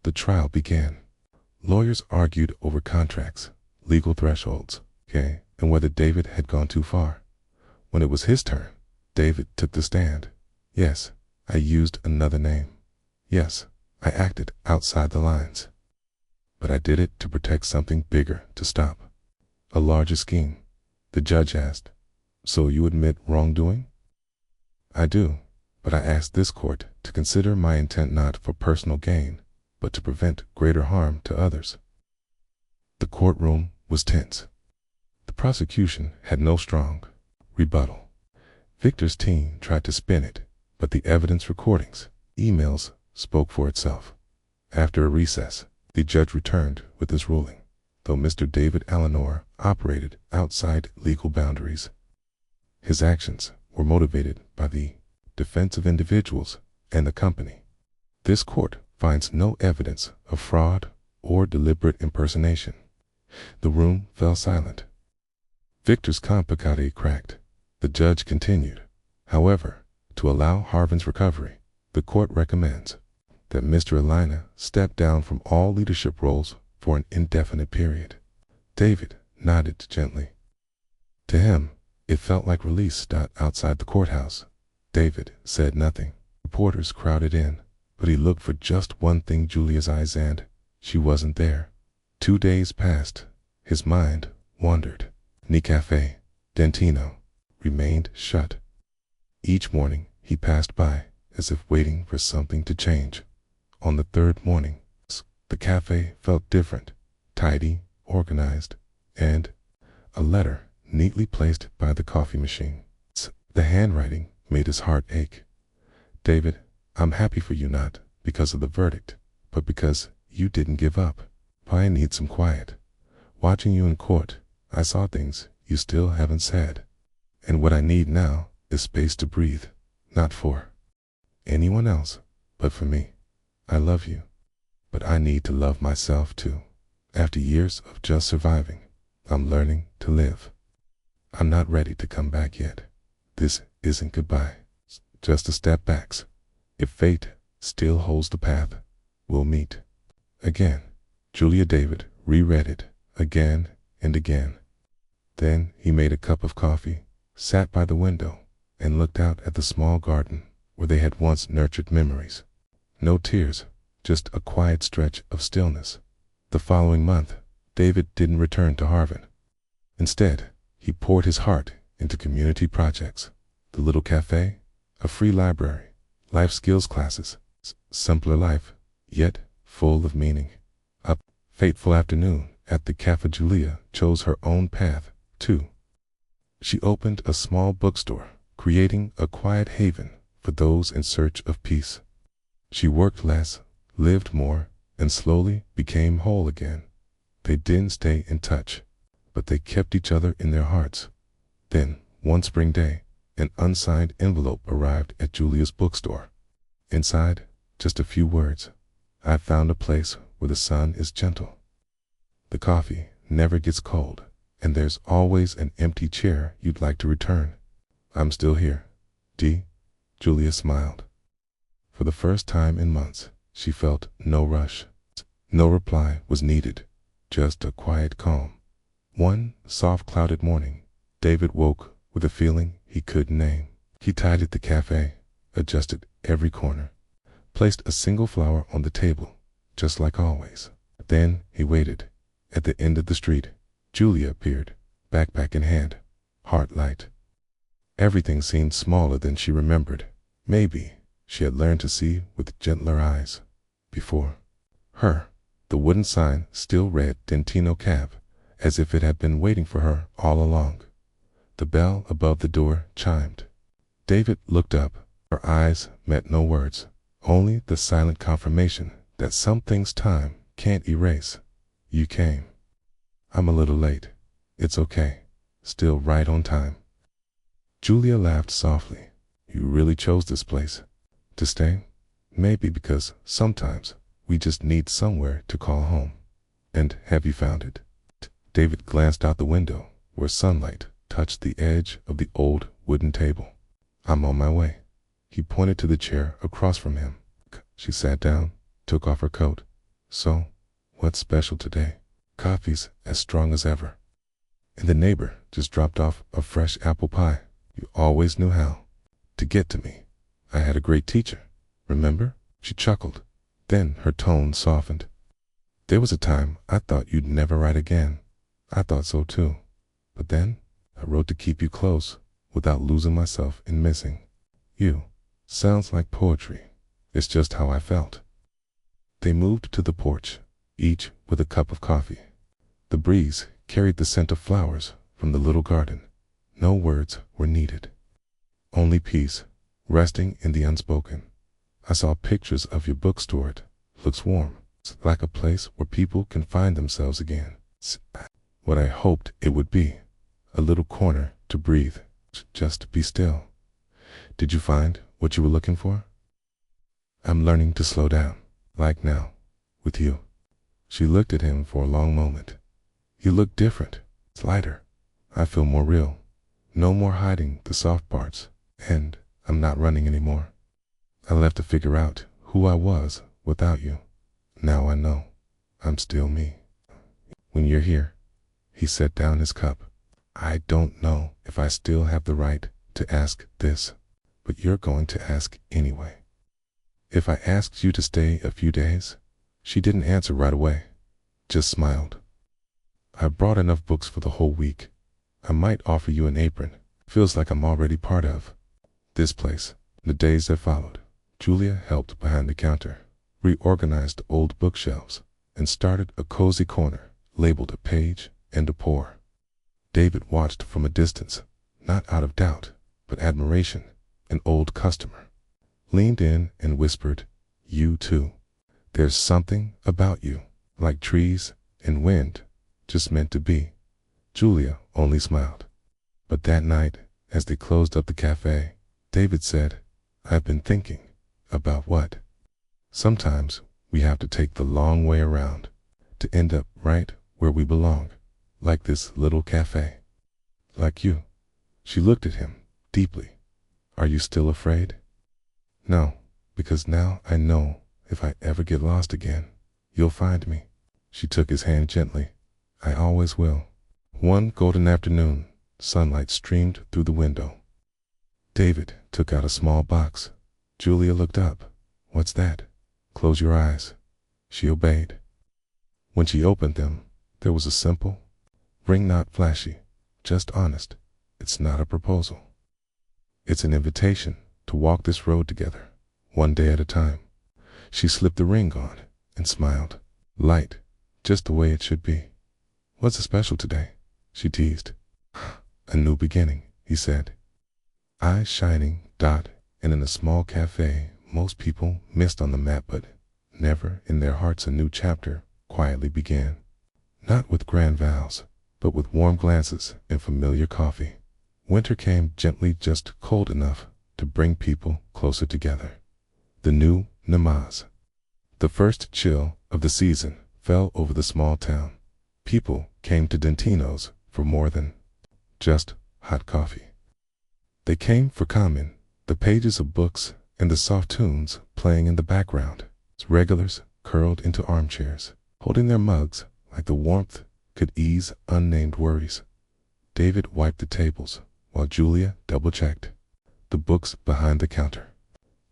The trial began. Lawyers argued over contracts, legal thresholds, and whether David had gone too far. When it was his turn, David took the stand. Yes, I used another name. Yes, I acted outside the lines. But I did it to protect something bigger, to stop a larger scheme. The judge asked, "So you admit wrongdoing?" "I do, but I asked this court to consider my intent not for personal gain, but to prevent greater harm to others." The courtroom was tense. The prosecution had no strong rebuttal. Victor's team tried to spin it, but the evidence recordings, emails, spoke for itself. After a recess, the judge returned with his ruling, though Mr. David Eleanor operated outside legal boundaries. His actions were motivated by the defense of individuals and the company. This court finds no evidence of fraud or deliberate impersonation. The room fell silent. Victor's complicati cracked. The judge continued. However, to allow Harvin's recovery, the court recommends that Mr. Elina step down from all leadership roles for an indefinite period. David nodded gently. To him, it felt like release. Outside the courthouse, David said nothing. Reporters crowded in, but he looked for just one thing: Julia's eyes, and she wasn't there. 2 days passed. His mind wandered. Ni Cafe Dentino remained shut. Each morning he passed by as if waiting for something to change. On the third morning, the cafe felt different, tidy, organized, and a letter neatly placed by the coffee machine. The handwriting made his heart ache. "David, I'm happy for you, not because of the verdict, but because you didn't give up. I need some quiet. Watching you in court, I saw things you still haven't said. And what I need now is space to breathe, not for anyone else, but for me. I love you, but I need to love myself too. After years of just surviving, I'm learning to live. I'm not ready to come back yet. This isn't goodbye, just a step back. If fate still holds the path, we'll meet again. Julia David reread it again and again. Then he made a cup of coffee, sat by the window, and looked out at the small garden where they had once nurtured memories. No tears, just a quiet stretch of stillness. The following month, David didn't return to Harvard. Instead, he poured his heart into community projects, the little cafe, a free library, life skills classes, simpler life, yet full of meaning. A fateful afternoon at the Cafe Julia chose her own path, too. She opened a small bookstore, creating a quiet haven for those in search of peace. She worked less, lived more, and slowly became whole again. They didn't stay in touch, but they kept each other in their hearts. Then, one spring day, an unsigned envelope arrived at Julia's bookstore. Inside, just a few words. I found a place where the sun is gentle. The coffee never gets cold, and there's always an empty chair you'd like to return. I'm still here, D. Julia smiled. For the first time in months, she felt no rush. No reply was needed, just a quiet calm. One soft clouded morning, David woke with a feeling he couldn't name. He tidied the cafe, adjusted every corner, placed a single flower on the table, just like always. Then he waited. At the end of the street, Julia appeared, backpack in hand, heart light. Everything seemed smaller than she remembered. Maybe she had learned to see with gentler eyes. Before her, the wooden sign still read Dentino Cab, as if it had been waiting for her all along. The bell above the door chimed. David looked up. Her eyes met no words, only the silent confirmation that some things time can't erase. You came. I'm a little late. It's okay. Still right on time. Julia laughed softly. You really chose this place to stay? Maybe because sometimes we just need somewhere to call home. And have you found it? David glanced out the window where sunlight touched the edge of the old wooden table. I'm on my way. He pointed to the chair across from him. She sat down, took off her coat. So, what's special today? Coffee's as strong as ever. And the neighbor just dropped off a fresh apple pie. You always knew how to get to me. I had a great teacher. Remember? She chuckled. Then her tone softened. There was a time I thought you'd never write again. I thought so too. But then I wrote to keep you close without losing myself in missing you. Sounds like poetry. It's just how I felt. They moved to the porch, each with a cup of coffee. The breeze carried the scent of flowers from the little garden. No words were needed. Only peace, resting in the unspoken. I saw pictures of your bookstore. It looks warm. It's like a place where people can find themselves again. It's what I hoped it would be. A little corner to breathe, just to be still. Did you find what you were looking for? I'm learning to slow down, like now, with you. She looked at him for a long moment. You look different. It's lighter. I feel more real. No more hiding the soft parts. And I'm not running anymore. I left to figure out who I was without you. Now I know I'm still me. When you're here, he set down his cup. I don't know if I still have the right to ask this, but you're going to ask anyway. If I asked you to stay a few days, she didn't answer right away, just smiled. I brought enough books for the whole week. I might offer you an apron. Feels like I'm already part of this place. The days that followed, Julia helped behind the counter, reorganized old bookshelves, and started a cozy corner labeled a page and a pour. David watched from a distance, not out of doubt, but admiration. An old customer leaned in and whispered, You too. There's something about you, like trees and wind, just meant to be. Julia only smiled. But that night, as they closed up the cafe, David said, I've been thinking. About what? Sometimes we have to take the long way around to end up right where we belong, like this little cafe. Like you. She looked at him deeply. Are you still afraid? No, because now I know if I ever get lost again, you'll find me. She took his hand gently. I always will. One golden afternoon, sunlight streamed through the window. David took out a small box. Julia looked up. What's that? Close your eyes. She obeyed. When she opened them, there was a simple ring, not flashy, just honest. It's not a proposal. It's an invitation to walk this road together, one day at a time. She slipped the ring on and smiled. Light, just the way it should be. What's so special today? She teased. A new beginning, he said. Eyes shining, and in a small cafe most people missed on the map, but never in their hearts a new chapter quietly began. Not with grand vows, but with warm glances and familiar coffee. Winter came gently, just cold enough to bring people closer together. The new namaz. The first chill of the season fell over the small town. People came to Dentino's for more than just hot coffee. They came for Kamen, the pages of books and the soft tunes playing in the background. Regulars curled into armchairs, holding their mugs like the warmth could ease unnamed worries. David wiped the tables while Julia double-checked the books behind the counter.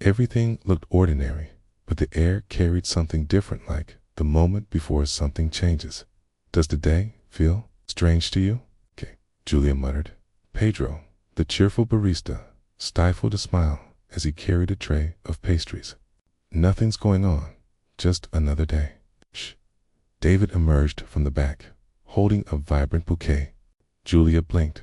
Everything looked ordinary, but the air carried something different, like the moment before something changes. Does the day feel strange to you? Okay, Julia muttered. Pedro, the cheerful barista, stifled a smile as he carried a tray of pastries. Nothing's going on, just another day. Shh. David emerged from the back, holding a vibrant bouquet. Julia blinked.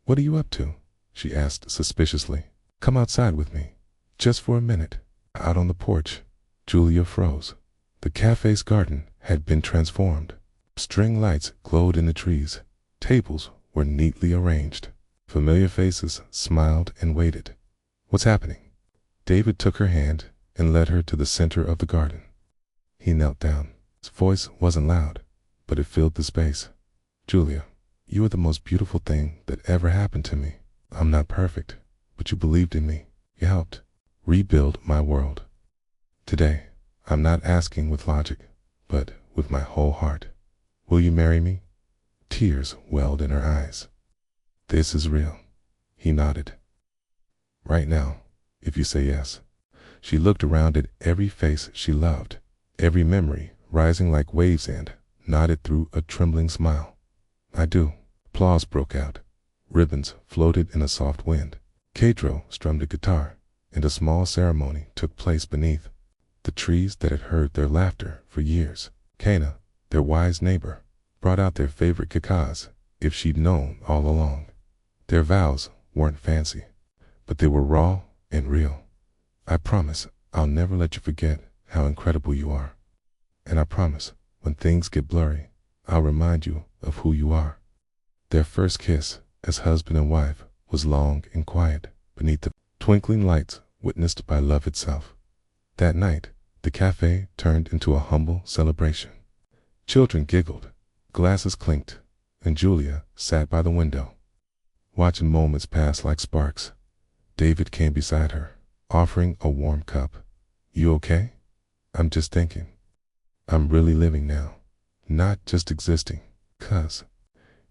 What are you up to? She asked suspiciously. Come outside with me, just for a minute. Out on the porch. Julia froze. The cafe's garden had been transformed. String lights glowed in the trees. Tables were neatly arranged. Familiar faces smiled and waited. What's happening? David took her hand and led her to the center of the garden. He knelt down. His voice wasn't loud, but it filled the space. Julia, you are the most beautiful thing that ever happened to me. I'm not perfect, but you believed in me. You helped rebuild my world. Today, I'm not asking with logic, but with my whole heart. Will you marry me? Tears welled in her eyes. This is real. He nodded. Right now, if you say yes. She looked around at every face she loved, every memory rising like waves, and nodded through a trembling smile. I do. Applause broke out. Ribbons floated in a soft wind. Pedro strummed a guitar, and a small ceremony took place beneath the trees that had heard their laughter for years. Cana, their wise neighbor, brought out their favorite cacas, if she'd known all along. Their vows weren't fancy, but they were raw and real. I promise I'll never let you forget how incredible you are. And I promise, when things get blurry, I'll remind you of who you are. Their first kiss as husband and wife was long and quiet beneath the twinkling lights witnessed by love itself. That night, the cafe turned into a humble celebration. Children giggled, glasses clinked, and Julia sat by the window, watching moments pass like sparks. David came beside her, offering a warm cup. You okay? I'm just thinking. I'm really living now, not just existing. 'Cause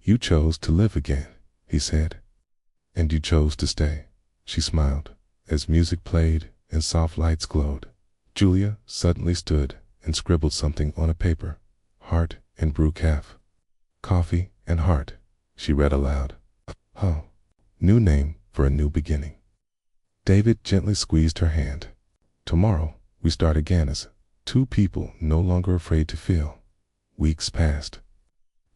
you chose to live again, he said. And you chose to stay. She smiled as music played and soft lights glowed. Julia suddenly stood and scribbled something on a paper. Heart and brew calf. Coffee and heart, she read aloud. Oh, new name for a new beginning. David gently squeezed her hand. Tomorrow, we start again as two people no longer afraid to feel. Weeks passed.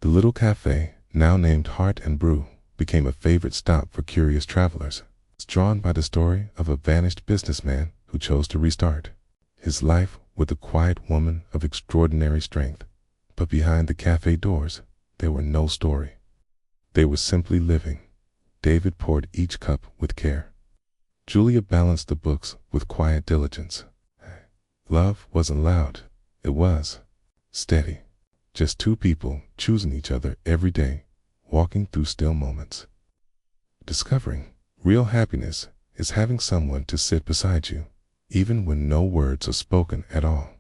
The little cafe, now named Heart and Brew, became a favorite stop for curious travelers, drawn by the story of a vanished businessman who chose to restart. his life with a quiet woman of extraordinary strength. But behind the cafe doors, there were no story. They were simply living. David poured each cup with care. Julia balanced the books with quiet diligence. Love wasn't loud. It was steady. Just two people choosing each other every day, walking through still moments. Discovering real happiness is having someone to sit beside you, even when no words are spoken at all.